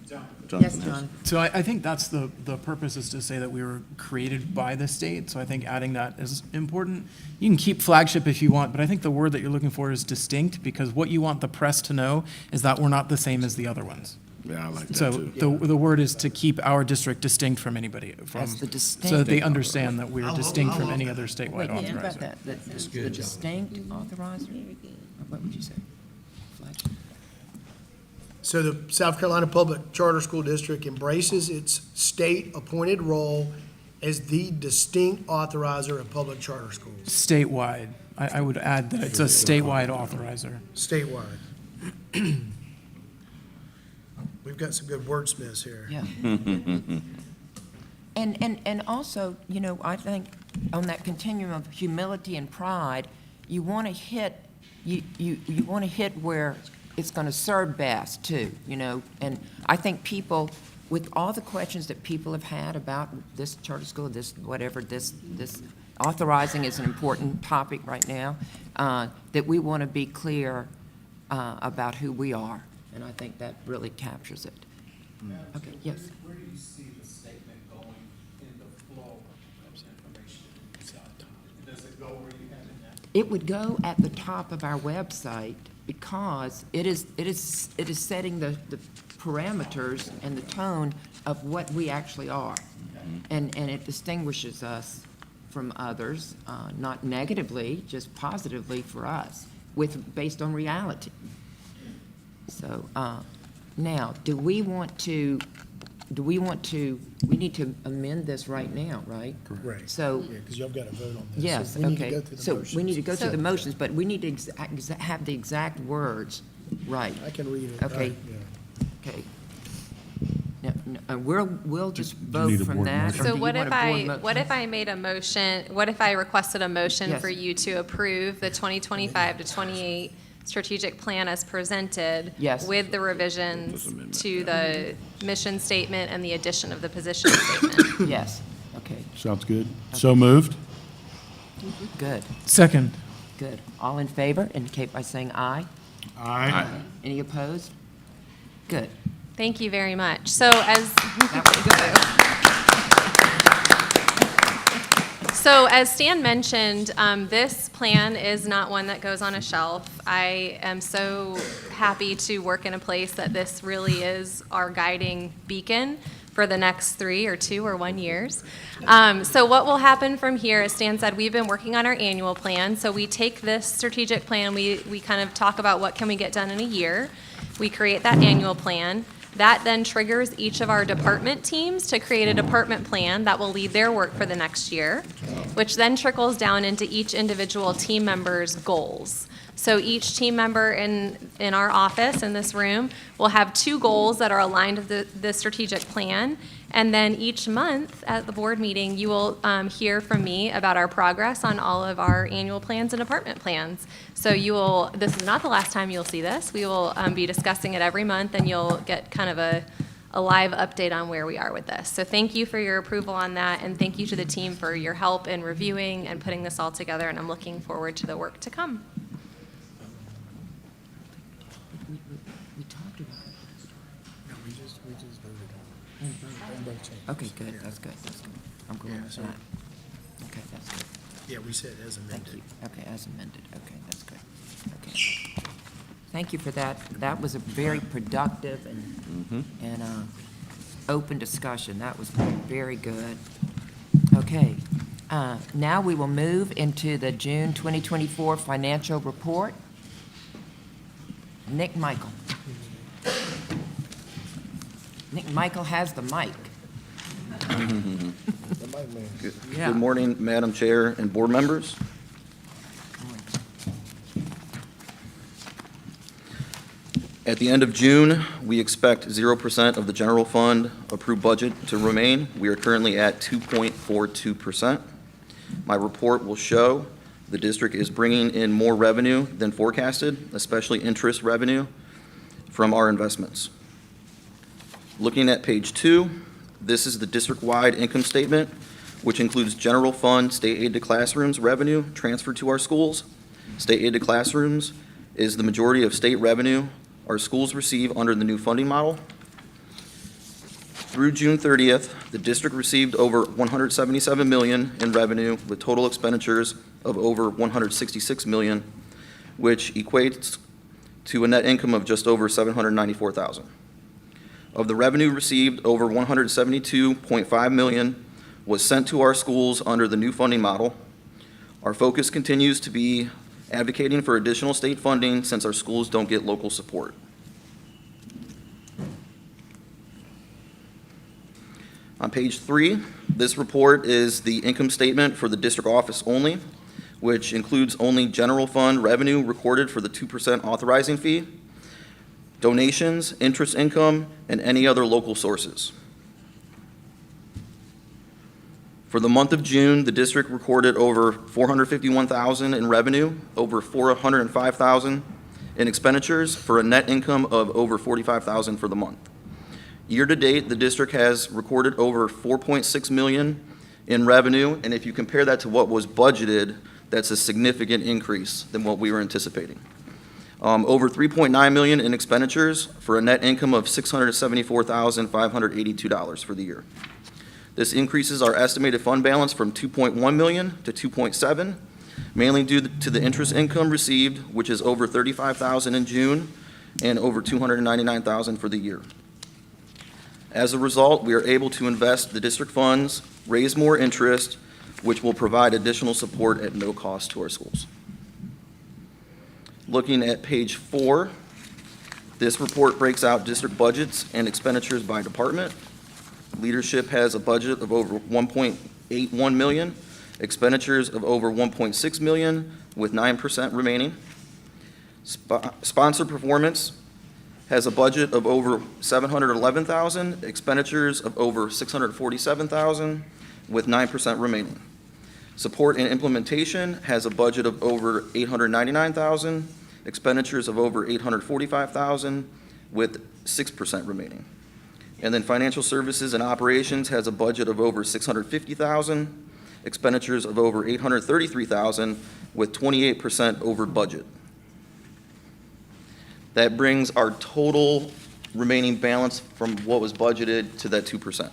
Jonathan Yes, has- John. So I think that's the purpose, is to say that we were created by the state, so I think adding that is important. You can keep flagship if you want, but I think the word that you're looking for is distinct, because what you want the press to know is that we're not the same as the other ones. Yeah, I like that So too. the word is to keep our district distinct from anybody, from, That's the so that they distinct. understand that we're I love- distinct I from love any that. other Wait, statewide think about authorizer. that. The good, John. distinct authorizer? What would you say? Flagship. So the South Carolina Public Charter School District embraces its state-appointed role as the distinct authorizer of public charter schools, Statewide. I would add that it's a statewide authorizer. statewide. We've got some good wordsmiths here. Yeah. And also, you know, I think on that continuum of humility and pride, you want to hit, you want to hit where it's going to serve best too, you know? And I think people, with all the questions that people have had about this charter school, this whatever, this authorizing is an important topic right now, that we want to be clear about who we are. And I think that really captures it. Okay, yes. Where do you see the statement going in the flow of information? Does it go where you have it now? It would go at the top of our website because it is setting the parameters and the tone of what we actually are. And it distinguishes us from others, not negatively, just positively for us, based on reality. So, now, we need to amend this right now, right? Right. So, Yeah, because y'all got to vote on this. yes, So we need to okay. go through the So motions. we need to go through So- the motions, but we need to have the exact words right. I can read it. Okay. Yeah. Okay. Now, we'll just need vote a from board that. motion? or do So you what want if a board I, motion? what if I made a motion, what if I requested a motion Yes. for you to approve the 2025 to 28 strategic plan as presented? Yes. With the revisions to the mission statement and the addition of the position statement? Yes, okay, Sounds good. So moved? good, Second. good. All in favor, indicate by saying aye. Aye. Any opposed? Good. Thank you very much. So as, That was good. So as Stan mentioned, this plan is not one that goes on a shelf. I am so happy to work in a place that this really is our guiding beacon for the next 3 or 2 or 1 years. So what will happen from here, as Stan said, we've been working on our annual plan. So we take this strategic plan, we kind of talk about what can we get done in a year. We create that annual plan. That then triggers each of our department teams to create a department plan that will lead their work for the next year, which then trickles down into each individual team member's goals. So each team member in our office, in this room, will have 2 goals that are aligned with the strategic plan. And then each month at the board meeting, you will hear from me about our progress on all of our annual plans and department plans. So this is not the last time you'll see this. We will be discussing it every month, and you'll get kind of a live update on where we are with this. So thank you for your approval on that, and thank you to the team for your help in reviewing and putting this all together, and I'm looking forward to the work to come. We talked about it. No, we just voted on it. Okay, good, that's good, that's good. I'm going with that. Okay, that's good. Yeah, we said as Thank amended. you. Okay, as amended. Okay, that's good. Okay. Thank you for that. That was a very productive and open discussion. That was very good. Okay. Now we will move into the June 2024 financial report. Nick Michael. I think Michael has the mic. Yeah. Good morning, Madam Chair and board members. At the end of June, we expect 0% of the general fund approved budget to remain. We are currently at 2.42%. My report will show the district is bringing in more revenue than forecasted, especially interest revenue from our investments. Looking at page 2, this is the district-wide income statement, which includes general fund state aid to classrooms revenue transferred to our schools. State aid to classrooms is the majority of state revenue our schools receive under the new funding model. Through June 30th, the district received over $177 million in revenue with total expenditures of over $166 million, which equates to a net income of just over $794,000. Of the revenue received, over $172.5 million was sent to our schools under the new funding model. Our focus continues to be advocating for additional state funding since our schools don't get local support. On page 3, this report is the income statement for the district office only, which includes only general fund revenue recorded for the 2% authorizing fee, donations, interest income, and any other local sources. For the month of June, the district recorded over $451,000 in revenue, over $405,000 in expenditures, for a net income of over $45,000 for the month. Year-to-date, the district has recorded over $4.6 million in revenue, and if you compare that to what was budgeted, that's a significant increase than what we were anticipating. Over $3.9 million in expenditures for a net income of $674,582 for the year. This increases our estimated fund balance from $2.1 million to $2.7, mainly due to the interest income received, which is over $35,000 in June and over $299,000 for the year. As a result, we are able to invest the district funds, raise more interest, which will provide additional support at no cost to our schools. Looking at page 4, this report breaks out district budgets and expenditures by department. Leadership has a budget of over $1.81 million, expenditures of over $1.6 million, with 9% remaining. Sponsor performance has a budget of over $711,000, expenditures of over $647,000, with 9% remaining. Support and implementation has a budget of over $899,000, expenditures of over $845,000, with 6% remaining. And then financial services and operations has a budget of over $650,000, expenditures of over $833,000, with 28% over budget. That brings our total remaining balance from what was budgeted to that 2%.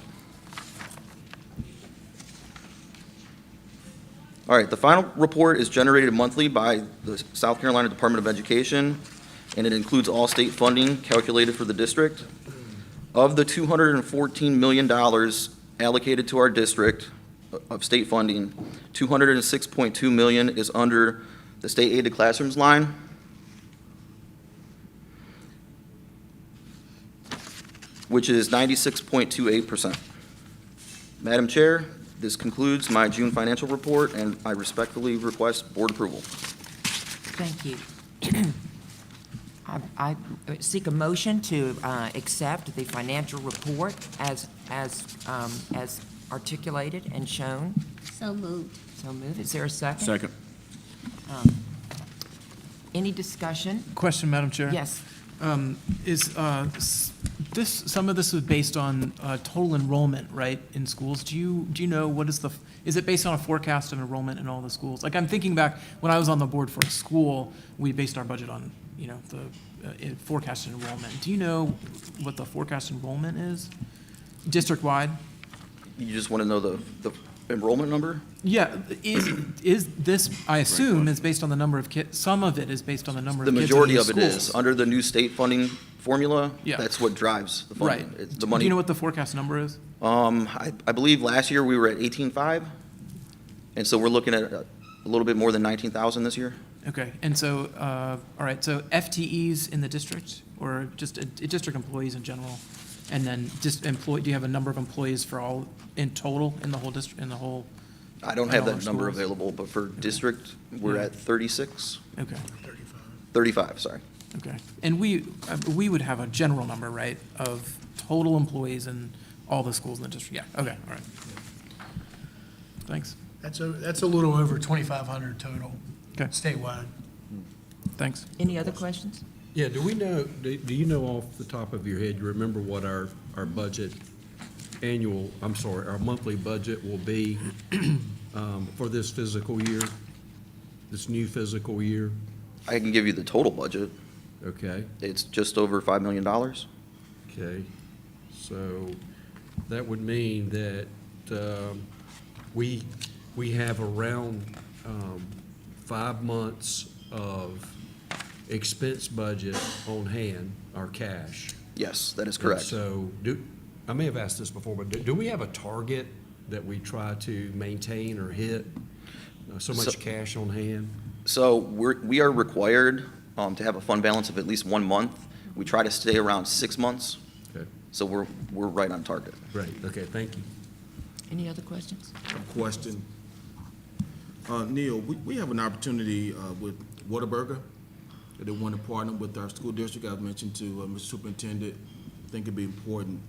All right, the final report is generated monthly by the South Carolina Department of Education, and it includes all state funding calculated for the district. Of the $214 million allocated to our district of state funding, $206.2 million is under the state aid to classrooms line. Which is 96.28%. Madam Chair, this concludes my June financial report, and I respectfully request board approval. Thank you. I seek a motion to accept the financial report as articulated and shown. So moved. So moved. Is there a second? Second. Any discussion? Question, Madam Chair? Yes. Some of this is based on total enrollment, right, in schools? Do you know what is is it based on a forecast of enrollment in all the schools? Like, I'm thinking back, when I was on the board for a school, we based our budget on, the forecasted enrollment. Do you know what the forecast enrollment is, district-wide? You just want to know the enrollment number? Yeah, is this, I assume, is based on the number of kids, some of it is based on the number of The kids in majority these of it is. schools. Under the new state funding formula, Yeah. that's what drives the Right. funding. It's the Do money. you know what the forecast number is? I believe last year we were at 18.5, and so we're looking at a little bit more than 19,000 this year. Okay, and so, all right, so FTEs in the district, or just district employees in general? And then just do you have a number of employees for all, in total, in the whole district, in the whole? I don't have all our that number schools? available, but for district, we're Yeah. at 36, Okay, 35, sorry. okay. And we would have a general number, right, of total employees in all the schools in the district? Yeah, okay, all right. Thanks, That's a little over 2,500 total Okay. statewide. thanks. Any other questions? Yeah, do you know off the top of your head, you remember what our budget our monthly budget will be for this fiscal year, this new fiscal year? I can give you the total budget. Okay, It's just over $5 million. okay. So that would mean that we have around 5 months of expense budget on hand, our cash. Yes, that is And correct. so, I may have asked this before, but do we have a target that we try to maintain or hit? So So- much cash on hand? So we are required to have a fund balance of at least 1 month. We try to stay around 6 months, Okay, so we're right on target. great, okay, thank you. Any other questions? Question. Neil, we have an opportunity with Whataburger. They want to partner with our school district. I've mentioned to Mr. Superintendent, I think it'd be important,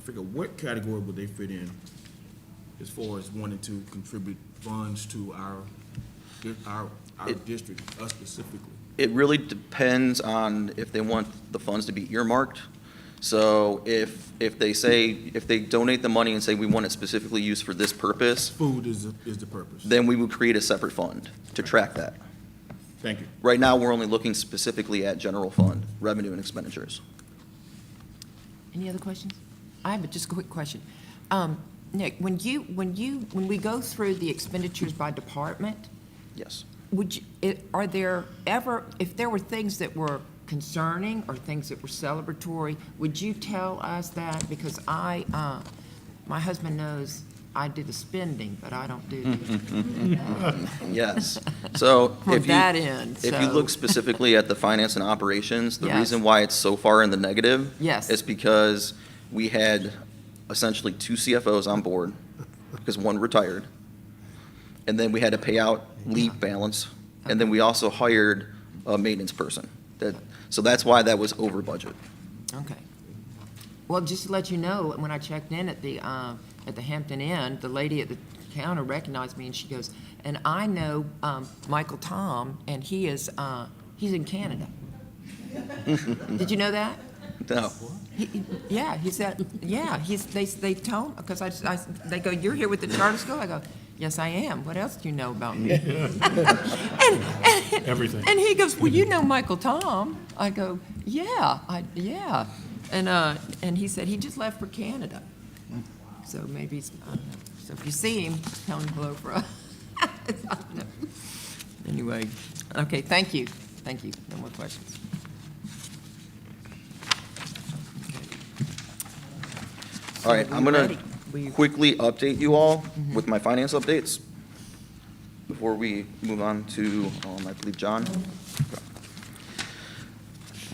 figure what category would they fit in as far as wanting to contribute funds to our district, us specifically. It really depends on if they want the funds to be earmarked. So if they donate the money and say we want it specifically used for this purpose, Food is the purpose. then we would create a separate fund to track that. Thank you. Right now, we're only looking specifically at general fund, revenue and expenditures. Any other questions? I have just a quick question. Nick, when we go through the expenditures by department, Yes. are there ever, if there were things that were concerning or things that were celebratory, would you tell us that? Because my husband knows I do the spending, but I don't do Yes. So from if that end. you So- look specifically at the finance and operations, the Yes. reason why it's so far in the negative Yes. is because we had essentially 2 CFOs on board because one retired. And then we had to pay out leave balance. And then we also hired a maintenance person. So that's why that was over budget. Okay. Well, just to let you know, when I checked in at the Hampton Inn, the lady at the counter recognized me and she goes, and I know Michael Tom, and he's in Canada. Did you know that? No. Yeah, he said, yeah, they told, because they go, you're here with the charter school? I go, yes, I am. What else do you know about me? Everything. And he goes, well, you know Michael Tom. I go, yeah. And he said, he just left for Canada. So maybe, I don't know. So if you see him, tell him hello for us. Anyway, okay, thank you. Thank you. No more questions. All right, I'm We're going ready. We- to quickly update you all with my finance updates before we move on to, I believe, John.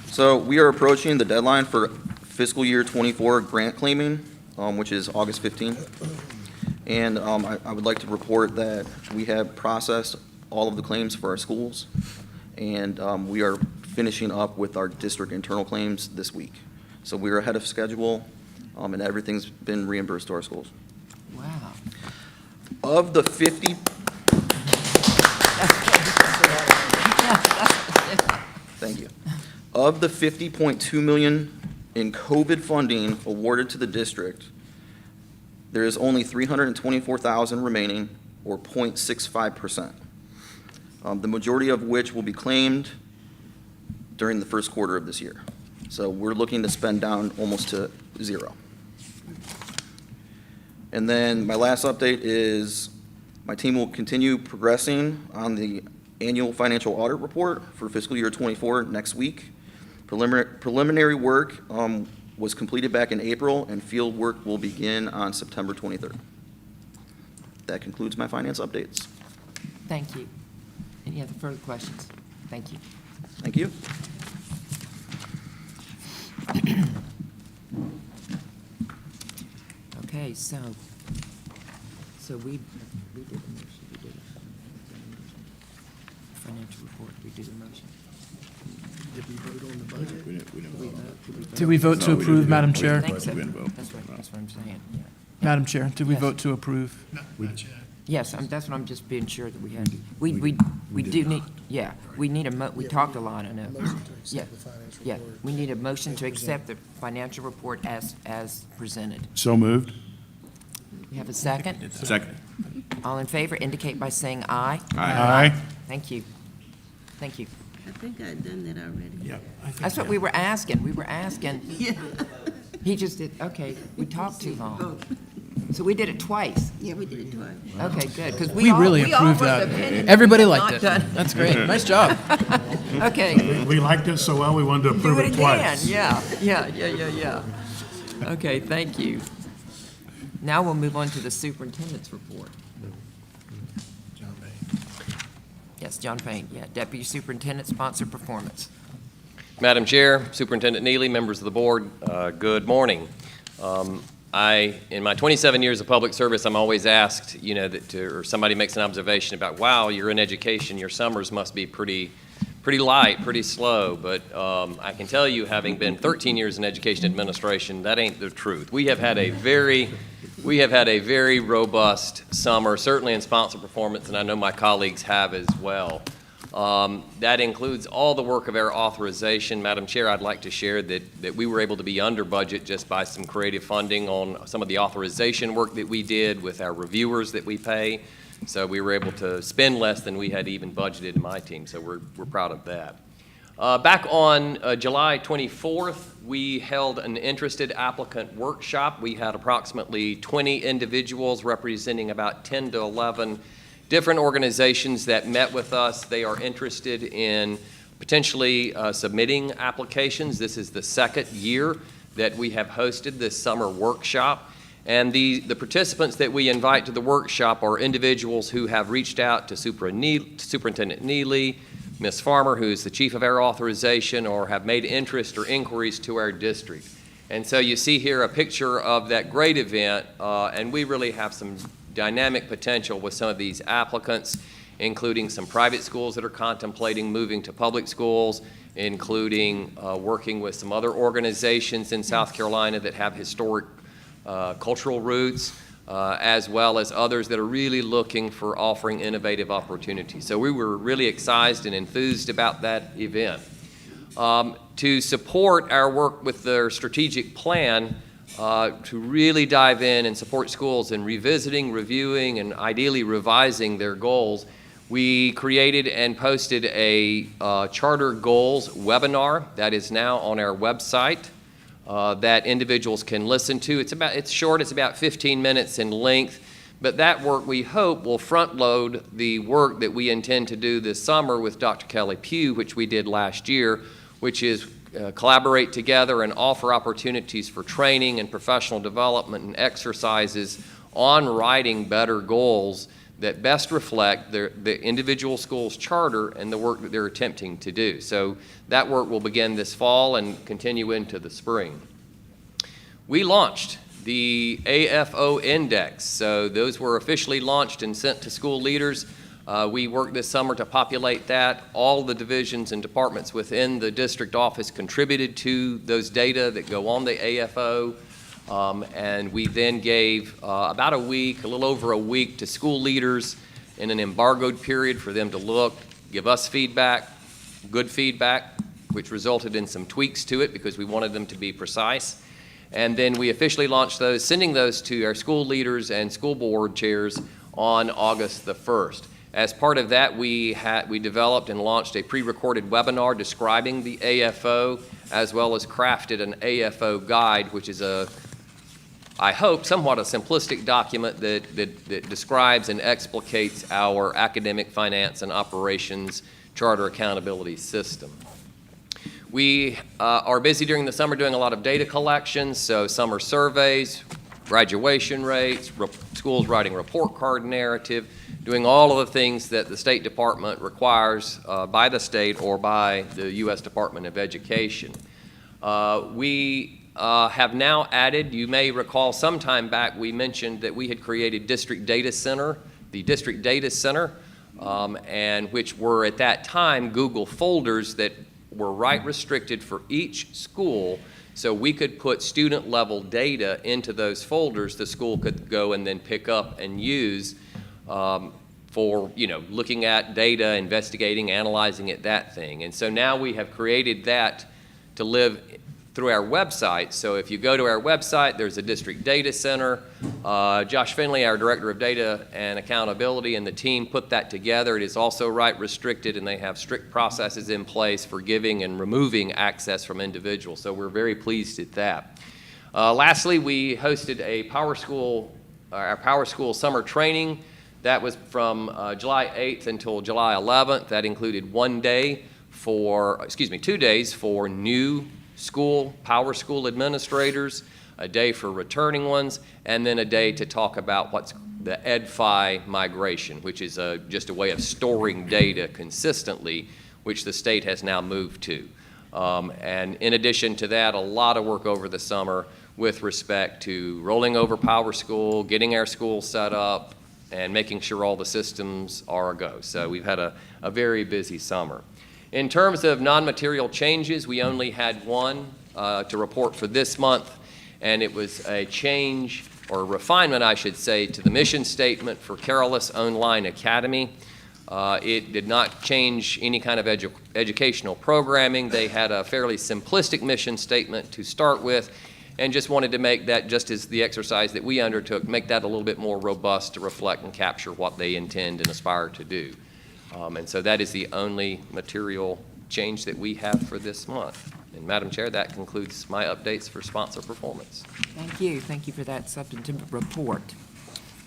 So we are approaching the deadline for fiscal year '24 grant claiming, which is August 15th. And I would like to report that we have processed all of the claims for our schools, and we are finishing up with our district internal claims this week. So we are ahead of schedule, and everything's been reimbursed to our schools. Wow. Of the 50, thank you. Of the $50.2 million in COVID funding awarded to the district, there is only $324,000 remaining, or 0.65%. The majority of which will be claimed during the first quarter of this year. So we're looking to spend down almost to zero. And then my last update is my team will continue progressing on the annual financial audit report for fiscal year '24 next week. Preliminary work was completed back in April, and field work will begin on September 23rd. That concludes my finance updates. Thank you. Any other further questions? Thank you. Thank you. Okay, so we did a motion, we did a financial report, we did a motion. Did we vote to approve, Madam I Chair? think so. That's what I'm saying, yeah. Madam Chair, did we Yes. vote to approve? Yes, that's what I'm just being sure that we had. We do need, yeah, we need we talked a lot, I know. Yeah, yeah, we need a motion to accept the financial report as presented. So moved. We have a second? Second. All in favor indicate by saying aye. Aye. Thank you. Thank you. I think I'd done that already. That's what we were asking. We were asking. Yeah. He just did, okay, we talked too long. So we did it twice. Yeah, we did it twice. Okay, good, because We really approved that. Everybody liked it. That's great. Nice job. Okay, We liked it so well, we wanted to do approve it it again, twice. yeah. Okay, thank you. Now we'll move on to the superintendent's report. Yes, John Payne, yeah, Deputy Superintendent, Sponsored Performance. Madam Chair, Superintendent Neely, members of the board, good morning. In my 27 years of public service, I'm always asked, or somebody makes an observation about, wow, you're in education, your summers must be pretty light, pretty slow. But I can tell you, having been 13 years in education administration, that ain't the truth. We have had a very robust summer, certainly in sponsored performance, and I know my colleagues have as well. That includes all the work of our authorization. Madam Chair, I'd like to share that we were able to be under budget just by some creative funding on some of the authorization work that we did with our reviewers that we pay. So we were able to spend less than we had even budgeted in my team, so we're proud of that. Back on July 24th, we held an interested applicant workshop. We had approximately 20 individuals representing about 10 to 11 different organizations that met with us. They are interested in potentially submitting applications. This is the second year that we have hosted this summer workshop. And the participants that we invite to the workshop are individuals who have reached out to Superintendent Neely, Ms. Farmer, who is the chief of our authorization, or have made interest or inquiries to our district. And so you see here a picture of that great event, and we really have some dynamic potential with some of these applicants, including some private schools that are contemplating moving to public schools, including working with some other organizations in South Carolina that have historic cultural roots, as well as others that are really looking for offering innovative opportunities. So we were really excited and enthused about that event. To support our work with their strategic plan, to really dive in and support schools in revisiting, reviewing, and ideally revising their goals, we created and posted a Charter Goals webinar that is now on our website that individuals can listen to. It's short, it's about 15 minutes in length, but that work we hope will front load the work that we intend to do this summer with Dr. Kelly Pugh, which we did last year, which is collaborate together and offer opportunities for training and professional development and exercises on writing better goals that best reflect the individual school's charter and the work that they're attempting to do. So that work will begin this fall and continue into the spring. We launched the AFO Index. So those were officially launched and sent to school leaders. We worked this summer to populate that. All the divisions and departments within the district office contributed to those data that go on the AFO. And we then gave about a week, a little over a week, to school leaders in an embargoed period for them to look, give us feedback, good feedback, which resulted in some tweaks to it because we wanted them to be precise. And then we officially launched those, sending those to our school leaders and school board chairs on August the 1st. As part of that, we developed and launched a pre-recorded webinar describing the AFO, as well as crafted an AFO guide, which is I hope, somewhat a simplistic document that describes and explicates our academic, finance, and operations charter accountability system. We are busy during the summer doing a lot of data collection, so summer surveys, graduation rates, schools writing report card narrative, doing all of the things that the State Department requires by the state or by the U.S. Department of Education. We have now added, you may recall sometime back, we mentioned that we had created District Data Center, the District Data Center, and which were at that time Google folders that were right restricted for each school, so we could put student-level data into those folders the school could go and then pick up and use for, looking at data, investigating, analyzing it, that thing. And so now we have created that to live through our website. So if you go to our website, there's a District Data Center. Josh Finley, our Director of Data and Accountability, and the team put that together. It is also right restricted, and they have strict processes in place for giving and removing access from individuals. So we're very pleased at that. Lastly, we hosted our Power School summer training. That was from July 8th until July 11th. That included 2 days for new Power School administrators, a day for returning ones, and then a day to talk about what's the EdFi migration, which is just a way of storing data consistently, which the state has now moved to. And in addition to that, a lot of work over the summer with respect to rolling over Power School, getting our school set up, and making sure all the systems are a go. So we've had a very busy summer. In terms of non-material changes, we only had one to report for this month, and it was a change, or refinement, I should say, to the mission statement for Carolus Online Academy. It did not change any kind of educational programming. They had a fairly simplistic mission statement to start with, and just wanted to make that, just as the exercise that we undertook, make that a little bit more robust to reflect and capture what they intend and aspire to do. And so that is the only material change that we have for this month. And Madam Chair, that concludes my updates for sponsor performance. Thank you. Thank you for that substantive report.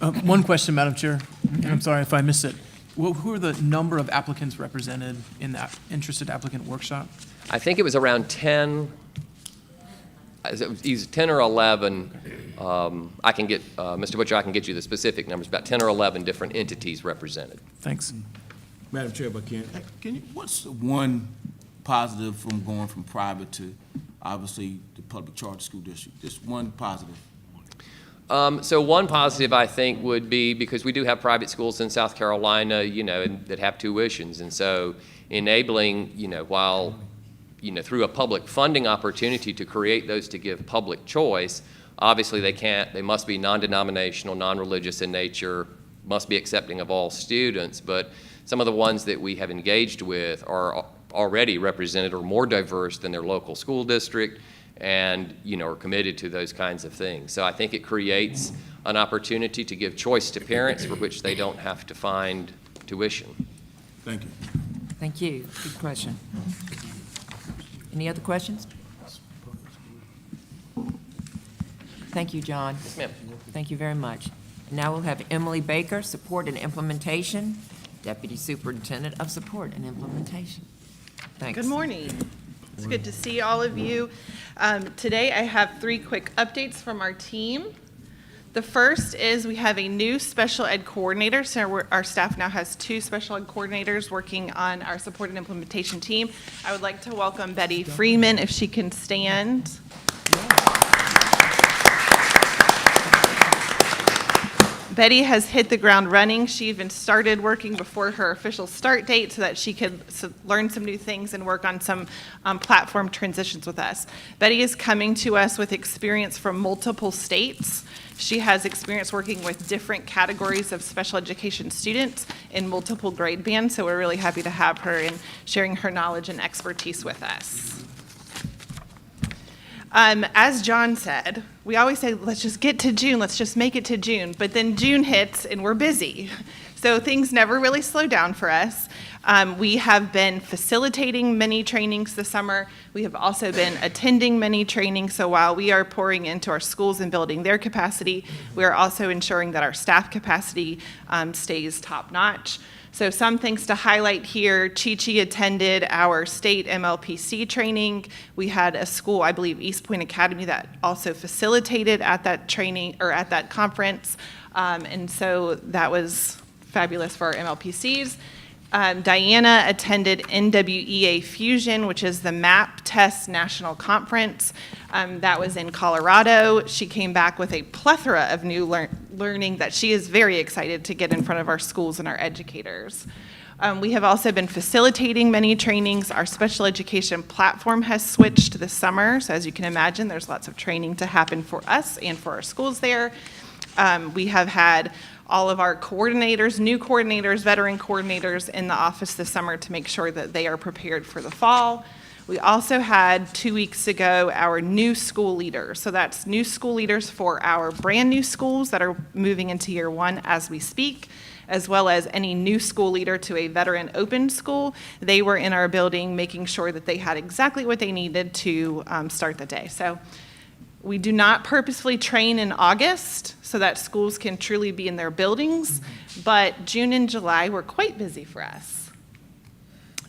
One question, Madam Chair, and I'm sorry if I missed it. Who are the number of applicants represented in that interested applicant workshop? I think it was around 10, either 10 or 11. I can get, Mr. Butcher, I can get you the specific numbers, about 10 or 11 different entities represented. Thanks. Madam Chair, if I can what's one positive from going from private to, obviously, the public charter school district? Just one positive. So one positive, I think, would be, because we do have private schools in South Carolina, that have tuitions. And so enabling, while, through a public funding opportunity to create those to give public choice, obviously they must be non-denominational, non-religious in nature, must be accepting of all students. But some of the ones that we have engaged with are already represented or more diverse than their local school district, and are committed to those kinds of things. So I think it creates an opportunity to give choice to parents for which they don't have to find tuition. Thank you. Thank you. Good question. Any other questions? Thank you, John. Yes, ma'am. Thank you very much. Now we'll have Emily Baker, Support and Implementation, Deputy Superintendent of Support and Implementation. Thanks. Good morning. It's good to see all of you. Today I have 3 quick updates from our team. The first is we have a new special ed coordinator. So our staff now has 2 special ed coordinators working on our support and implementation team. I would like to welcome Betty Freeman, if she can stand. Betty has hit the ground running. She even started working before her official start date so that she could learn some new things and work on some platform transitions with us. Betty is coming to us with experience from multiple states. She has experience working with different categories of special education students in multiple grade bands, so we're really happy to have her and sharing her knowledge and expertise with us. As John said, we always say, let's just get to June, let's just make it to June, but then June hits and we're busy. So things never really slow down for us. We have been facilitating many trainings this summer. We have also been attending many trainings, so while we are pouring into our schools and building their capacity, we are also ensuring that our staff capacity stays top-notch. So some things to highlight here. Chi-Chi attended our state MLPC training. We had a school, I believe East Point Academy, that also facilitated at that training or at that conference. And so that was fabulous for our MLPCs. Diana attended NWEA Fusion, which is the MAP Test National Conference. That was in Colorado. She came back with a plethora of new learning that she is very excited to get in front of our schools and our educators. We have also been facilitating many trainings. Our special education platform has switched this summer, so as you can imagine, there's lots of training to happen for us and for our schools there. We have had all of our coordinators, new coordinators, veteran coordinators in the office this summer to make sure that they are prepared for the fall. We also had 2 weeks ago our new school leaders. So that's new school leaders for our brand new schools that are moving into year one as we speak, as well as any new school leader to a veteran open school. They were in our building making sure that they had exactly what they needed to start the day. So we do not purposefully train in August so that schools can truly be in their buildings, but June and July were quite busy for us.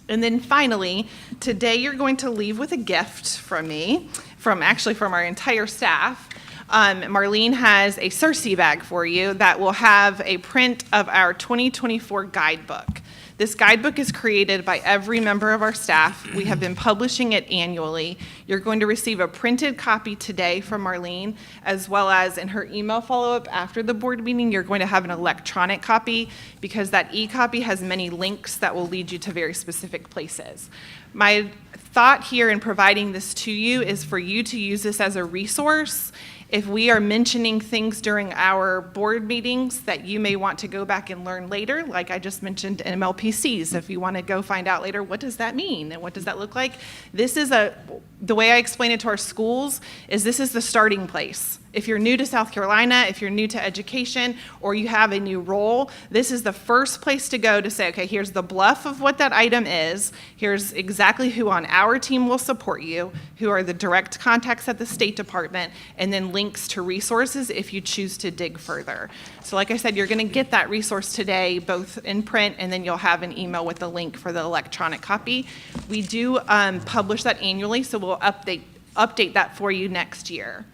And then finally, today you're going to leave with a gift from me, from our entire staff. Marlene has a Cersei bag for you that will have a print of our 2024 guidebook. This guidebook is created by every member of our staff. We have been publishing it annually. You're going to receive a printed copy today from Marlene, as well as in her email follow-up after the board meeting, you're going to have an electronic copy because that e-copy has many links that will lead you to very specific places. My thought here in providing this to you is for you to use this as a resource. If we are mentioning things during our board meetings that you may want to go back and learn later, like I just mentioned MLPCs, if you want to go find out later, what does that mean and what does that look like? The way I explain it to our schools is this is the starting place. If you're new to South Carolina, if you're new to education, or you have a new role, this is the first place to go to say, okay, here's the bluff of what that item is. Here's exactly who on our team will support you, who are the direct contacts at the State Department, and then links to resources if you choose to dig further. So like I said, you're going to get that resource today, both in print, and then you'll have an email with the link for the electronic copy. We do publish that annually, so we'll update that for you next year.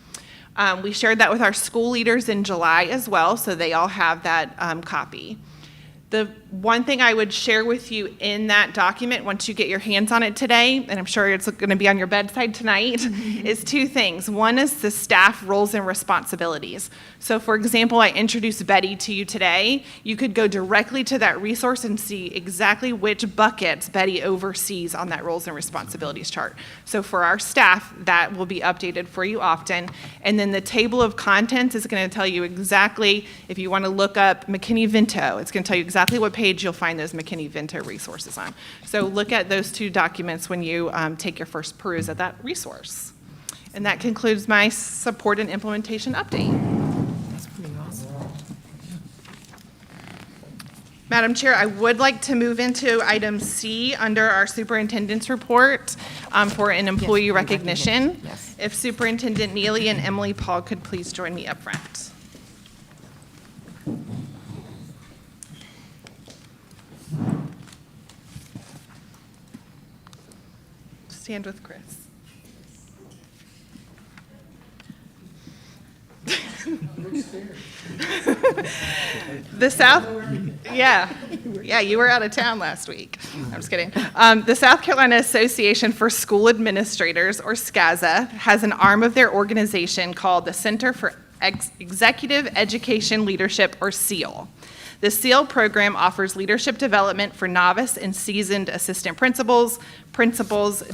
We shared that with our school leaders in July as well, so they all have that copy. The one thing I would share with you in that document, once you get your hands on it today, and I'm sure it's going to be on your bedside tonight, is two things. One is the staff roles and responsibilities. So for example, I introduced Betty to you today. You could go directly to that resource and see exactly which buckets Betty oversees on that roles and responsibilities chart. So for our staff, that will be updated for you often. And then the table of contents is going to tell you exactly, if you want to look up McKinney-Vento, it's going to tell you exactly what page you'll find those McKinney-Vento resources on. So look at those two documents when you take your first peruse of that resource. And that concludes my support and implementation update. That's pretty awesome. Madam Chair, I would like to move into item C under our superintendent's report for an employee recognition. Yes. If Superintendent Neely and Emily Paul could please join me up front. Stand with Chris. The South, yeah, you were out of town last week. I'm just kidding. The South Carolina Association for School Administrators, or SCASA, has an arm of their organization called the Center for Executive Education Leadership, or SEAL. The SEAL program offers leadership development for novice and seasoned assistant principals,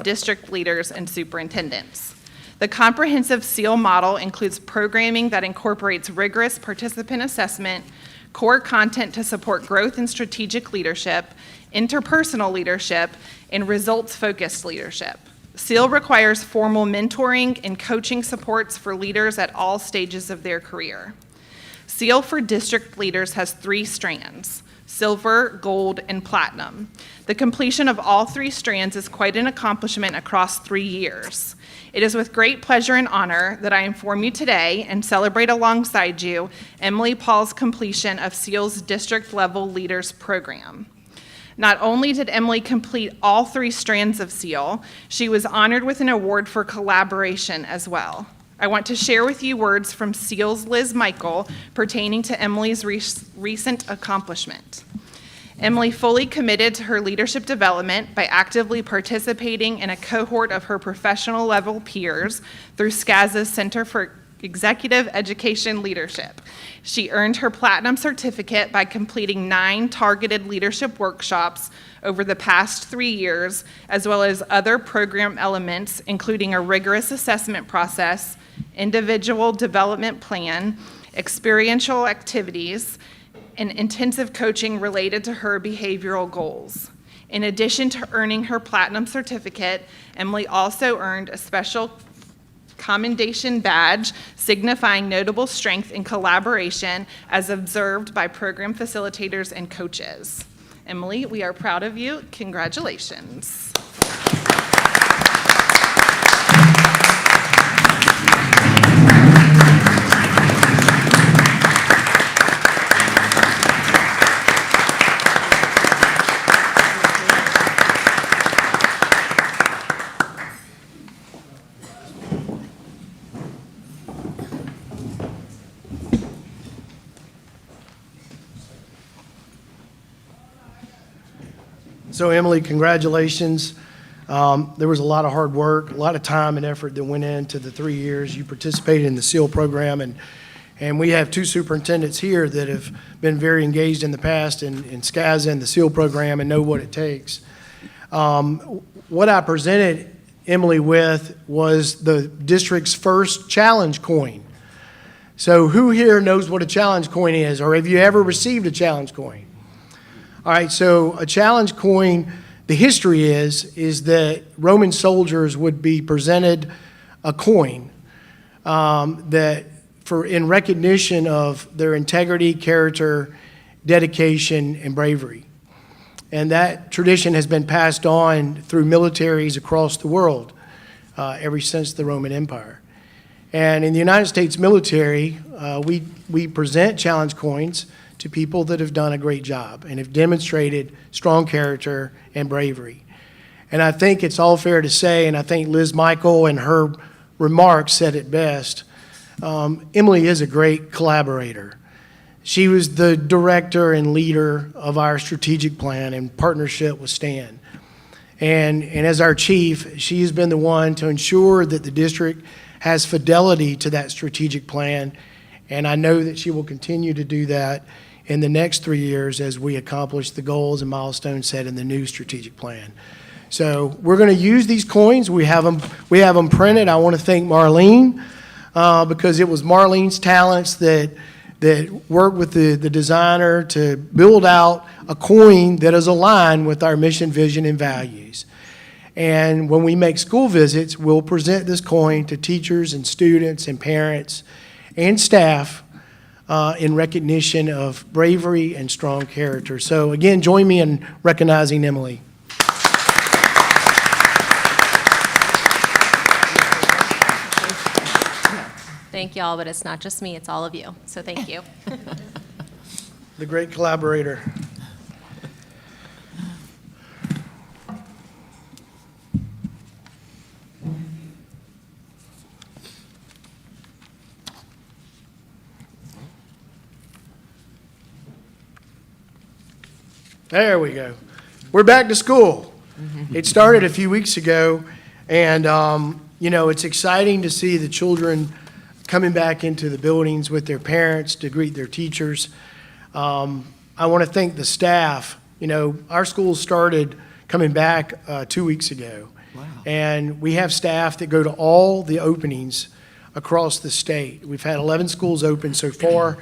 district leaders, and superintendents. The comprehensive SEAL model includes programming that incorporates rigorous participant assessment, core content to support growth and strategic leadership, interpersonal leadership, and results-focused leadership. SEAL requires formal mentoring and coaching supports for leaders at all stages of their career. SEAL for district leaders has 3 strands: silver, gold, and platinum. The completion of all 3 strands is quite an accomplishment across 3 years. It is with great pleasure and honor that I inform you today and celebrate alongside you Emily Paul's completion of SEAL's district level leaders program. Not only did Emily complete all 3 strands of SEAL, she was honored with an award for collaboration as well. I want to share with you words from SEAL's Liz Michael pertaining to Emily's recent accomplishment. Emily fully committed to her leadership development by actively participating in a cohort of her professional level peers through SCASA's Center for Executive Education Leadership. She earned her platinum certificate by completing 9 targeted leadership workshops over the past 3 years, as well as other program elements, including a rigorous assessment process, individual development plan, experiential activities, and intensive coaching related to her behavioral goals. In addition to earning her platinum certificate, Emily also earned a special commendation badge signifying notable strength in collaboration as observed by program facilitators and coaches. Emily, we are proud of you. Congratulations. So Emily, congratulations. There was a lot of hard work, a lot of time and effort that went into the 3 years you participated in the SEAL program, and we have 2 superintendents here that have been very engaged in the past in SCASA and the SEAL program and know what it takes. What I presented Emily with was the district's first challenge coin. So who here knows what a challenge coin is, or have you ever received a challenge coin? All right, so a challenge coin, the history is that Roman soldiers would be presented a coin that in recognition of their integrity, character, dedication, and bravery. And that tradition has been passed on through militaries across the world ever since the Roman Empire. And in the United States military, we present challenge coins to people that have done a great job and have demonstrated strong character and bravery. And I think it's all fair to say, and I think Liz Michael and her remarks said it best, Emily is a great collaborator. She was the director and leader of our strategic plan in partnership with Stan. And as our chief, she has been the one to ensure that the district has fidelity to that strategic plan, and I know that she will continue to do that in the next 3 years as we accomplish the goals and milestones set in the new strategic plan. So we're going to use these coins. We have them printed. I want to thank Marlene because it was Marlene's talents that worked with the designer to build out a coin that is aligned with our mission, vision, and values. And when we make school visits, we'll present this coin to teachers and students and parents and staff in recognition of bravery and strong character. So again, join me in recognizing Emily. Thank y'all, but it's not just me, it's all of you. So thank you. The great collaborator. There we go. We're back to school. It started a few weeks ago, and it's exciting to see the children coming back into the buildings with their parents to greet their teachers. I want to thank the staff. Our school started coming back 2 weeks ago. Wow. And we have staff that go to all the openings across the state. We've had 11 schools open so far.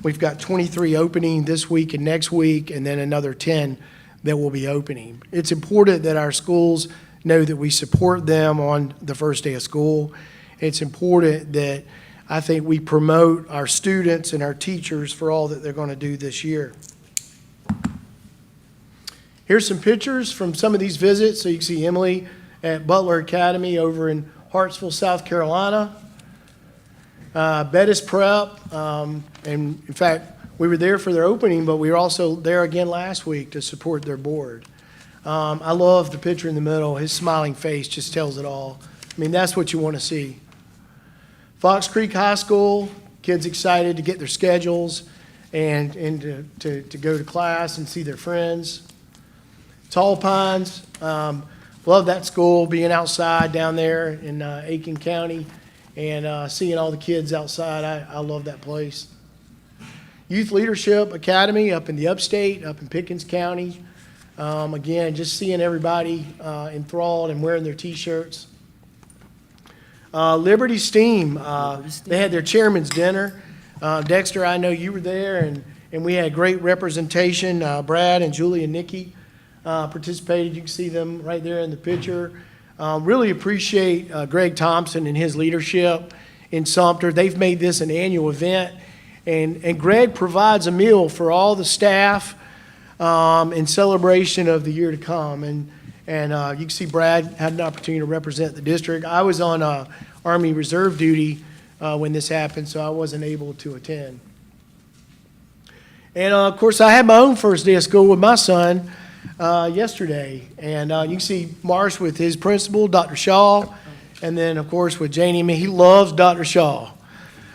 We've got 23 opening this week and next week, and then another 10 that will be opening. It's important that our schools know that we support them on the first day of school. It's important that I think we promote our students and our teachers for all that they're going to do this year. Here's some pictures from some of these visits. So you can see Emily at Butler Academy over in Hartsville, South Carolina. Bettis Prep, and in fact, we were there for their opening, but we were also there again last week to support their board. I love the picture in the middle. His smiling face just tells it all. I mean, that's what you want to see. Fox Creek High School, kids excited to get their schedules and to go to class and see their friends. Tall Pines, love that school, being outside down there in Aiken County and seeing all the kids outside. I love that place. Youth Leadership Academy up in the upstate, up in Pickens County. Again, just seeing everybody enthralled and wearing their T-shirts. Liberty Steam, they had their chairman's dinner. Dexter, I know you were there, and we had great representation. Brad and Julie and Nikki participated. You can see them right there in the picture. Really appreciate Greg Thompson and his leadership in Sumter. They've made this an annual event, and Greg provides a meal for all the staff in celebration of the year to come. And you can see Brad had an opportunity to represent the district. I was on Army Reserve duty when this happened, so I wasn't able to attend. And of course, I had my own first day of school with my son yesterday. And you can see Marsh with his principal, Dr. Shaw, and then, of course, with Janie. I mean, he loves Dr. Shaw.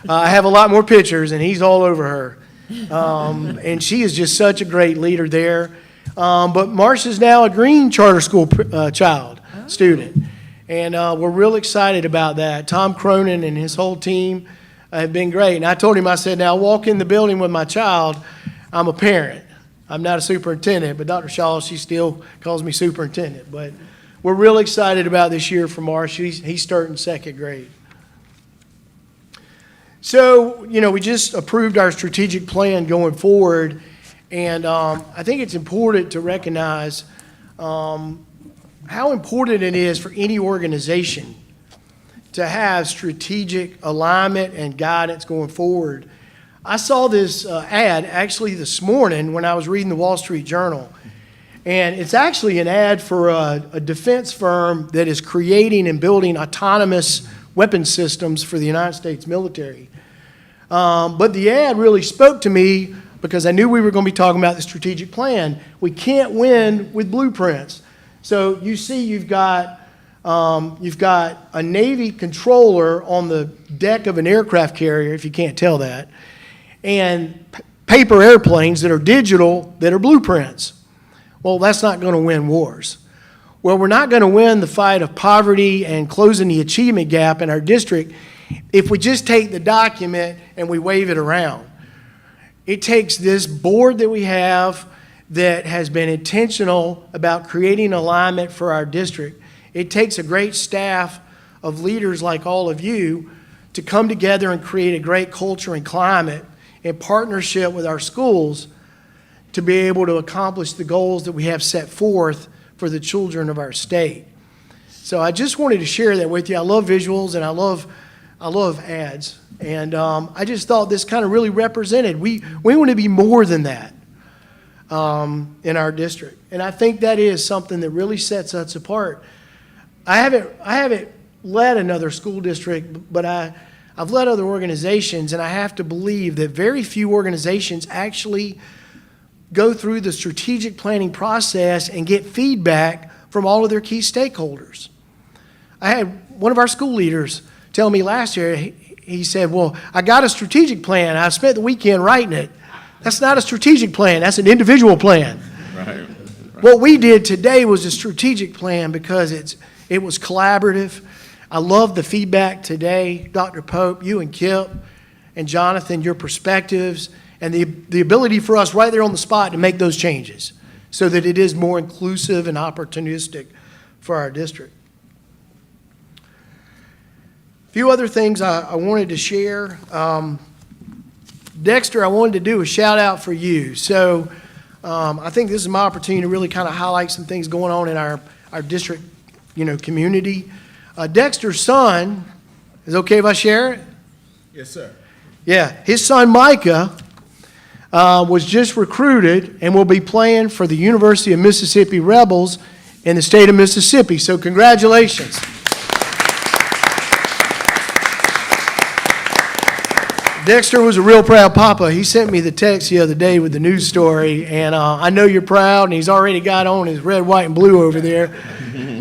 I have a lot more pictures, and he's all over her. And she is just such a great leader there. But Marsh is now a Green Charter School student. And we're real excited about that. Tom Cronin and his whole team have been great. And I told him, I said, now I walk in the building with my child, I'm a parent. I'm not a superintendent, but Dr. Shaw, she still calls me superintendent. But we're real excited about this year for Marsh. He's starting second grade. So, you know, we just approved our strategic plan going forward, and I think it's important to recognize how important it is for any organization to have strategic alignment and guidance going forward. I saw this ad actually this morning when I was reading the Wall Street Journal, and it's actually an ad for a defense firm that is creating and building autonomous weapon systems for the United States military. But the ad really spoke to me because I knew we were going to be talking about the strategic plan. We can't win with blueprints. So you see you've got a Navy controller on the deck of an aircraft carrier, if you can't tell that, and paper airplanes that are digital that are blueprints. Well, that's not going to win wars. Well, we're not going to win the fight of poverty and closing the achievement gap in our district if we just take the document and we wave it around. It takes this board that we have that has been intentional about creating alignment for our district. It takes a great staff of leaders like all of you to come together and create a great culture and climate in partnership with our schools to be able to accomplish the goals that we have set forth for the children of our state. So I just wanted to share that with you. I love visuals and I love ads. And I just thought this kind of really represented. We want to be more than that in our district. And I think that is something that really sets us apart. I haven't led another school district, but I've led other organizations, and I have to believe that very few organizations actually go through the strategic planning process and get feedback from all of their key stakeholders. I had one of our school leaders tell me last year, he said, well, I got a strategic plan. I spent the weekend writing it. That's not a strategic plan. That's an individual plan. Right. What we did today was a strategic plan because it was collaborative. I love the feedback today. Dr. Pope, you and Kip and Jonathan, your perspectives and the ability for us right there on the spot to make those changes so that it is more inclusive and opportunistic for our district. A few other things I wanted to share. Dexter, I wanted to do a shout out for you. So I think this is my opportunity to really kind of highlight some things going on in our district, community. Dexter's son, is it okay if I share it? Yes, sir. Yeah, his son Micah was just recruited and will be playing for the University of Mississippi Rebels in the state of Mississippi. So congratulations. Dexter was a real proud papa. He sent me the text the other day with the news story, and I know you're proud, and he's already got on his red, white, and blue over there.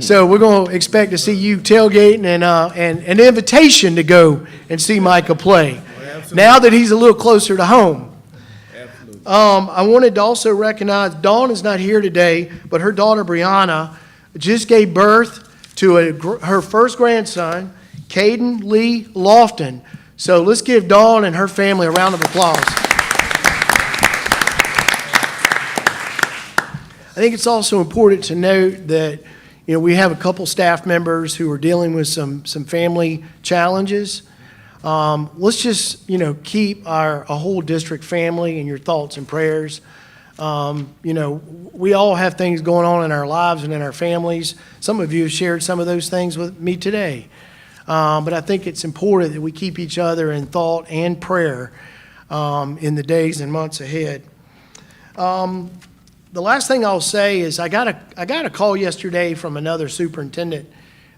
So we're going to expect to see you tailgating and an invitation to go and see Micah play. Now that he's a little closer to home. I wanted to also recognize, Dawn is not here today, but her daughter Brianna just gave birth to her first grandson, Caden Lee Lofton. So let's give Dawn and her family a round of applause. I think it's also important to note that, we have a couple staff members who are dealing with some family challenges. Let's just, keep a whole district family in your thoughts and prayers. We all have things going on in our lives and in our families. Some of you have shared some of those things with me today. But I think it's important that we keep each other in thought and prayer in the days and months ahead. The last thing I'll say is I got a call yesterday from another superintendent.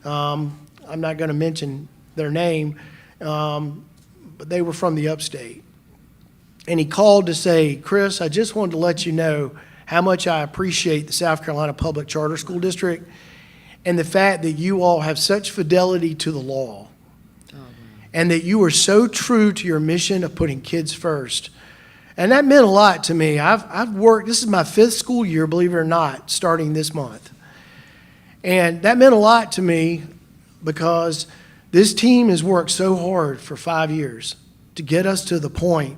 I'm not going to mention their name, but they were from the upstate. And he called to say, Chris, I just wanted to let you know how much I appreciate the South Carolina Public Charter School District and the fact that you all have such fidelity to the law and that you are so true to your mission of putting kids first. And that meant a lot to me. I've worked, this is my 5th school year, believe it or not, starting this month. And that meant a lot to me because this team has worked so hard for 5 years to get us to the point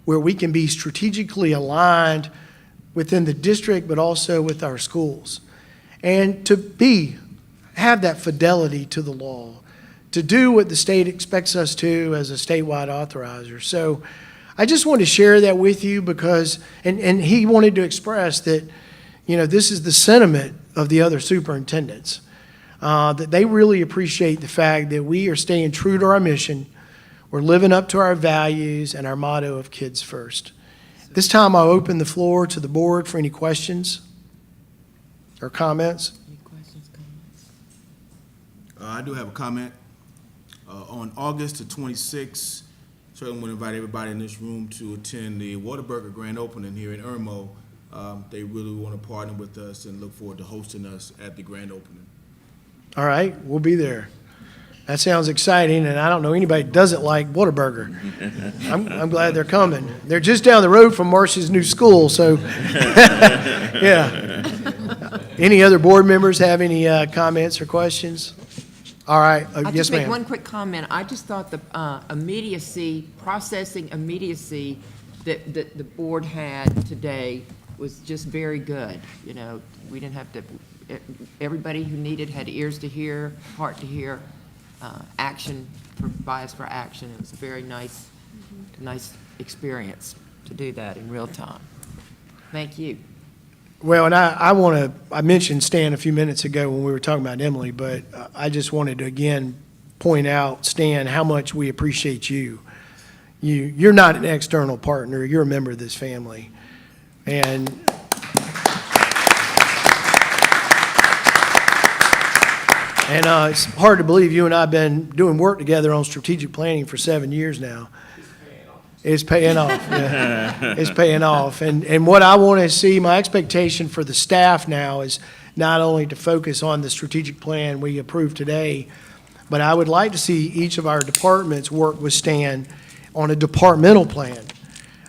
where we can be strategically aligned within the district, but also with our schools. And to have that fidelity to the law, to do what the state expects us to as a statewide authorizer. So I just wanted to share that with you because, and he wanted to express that, this is the sentiment of the other superintendents, that they really appreciate the fact that we are staying true to our mission, we're living up to our values and our motto of kids first. This time I'll open the floor to the board for any questions or comments. I do have a comment. On August the 26th, certainly want to invite everybody in this room to attend the Whataburger grand opening here in Irmo. They really want to partner with us and look forward to hosting us at the grand opening. All right, we'll be there. That sounds exciting, and I don't know anybody that doesn't like Whataburger. I'm glad they're coming. They're just down the road from Marcia's new school, so yeah. Any other board members have any comments or questions? All right, I'll yes, just make ma'am. one quick comment. I just thought the processing immediacy that the board had today was just very good. We didn't have to, everybody who needed had ears to hear, heart to hear, action, bias for action. It was a very nice experience to do that in real time. Thank you. Well, and I mentioned Stan a few minutes ago when we were talking about Emily, but I just wanted to again point out, Stan, how much we appreciate you. You're not an external partner, you're a member of this family. And it's hard to believe you and I have been doing work together on strategic planning for 7 years now. It's paying off. Yeah. It's paying off. And what I want to see, my expectation for the staff now is not only to focus on the strategic plan we approved today, but I would like to see each of our departments work with Stan on a departmental plan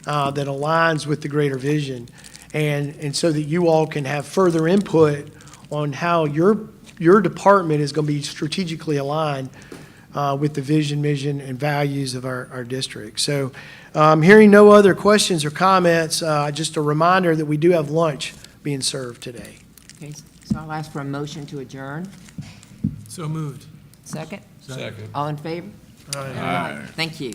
that aligns with the greater vision. And so that you all can have further input on how your department is going to be strategically aligned with the vision, mission, and values of our district. So hearing no other questions or comments, just a reminder that we do have lunch being served today. Okay, so I'll ask for a motion to adjourn. So moved. Second? Second. All in favor? Aye. Thank you.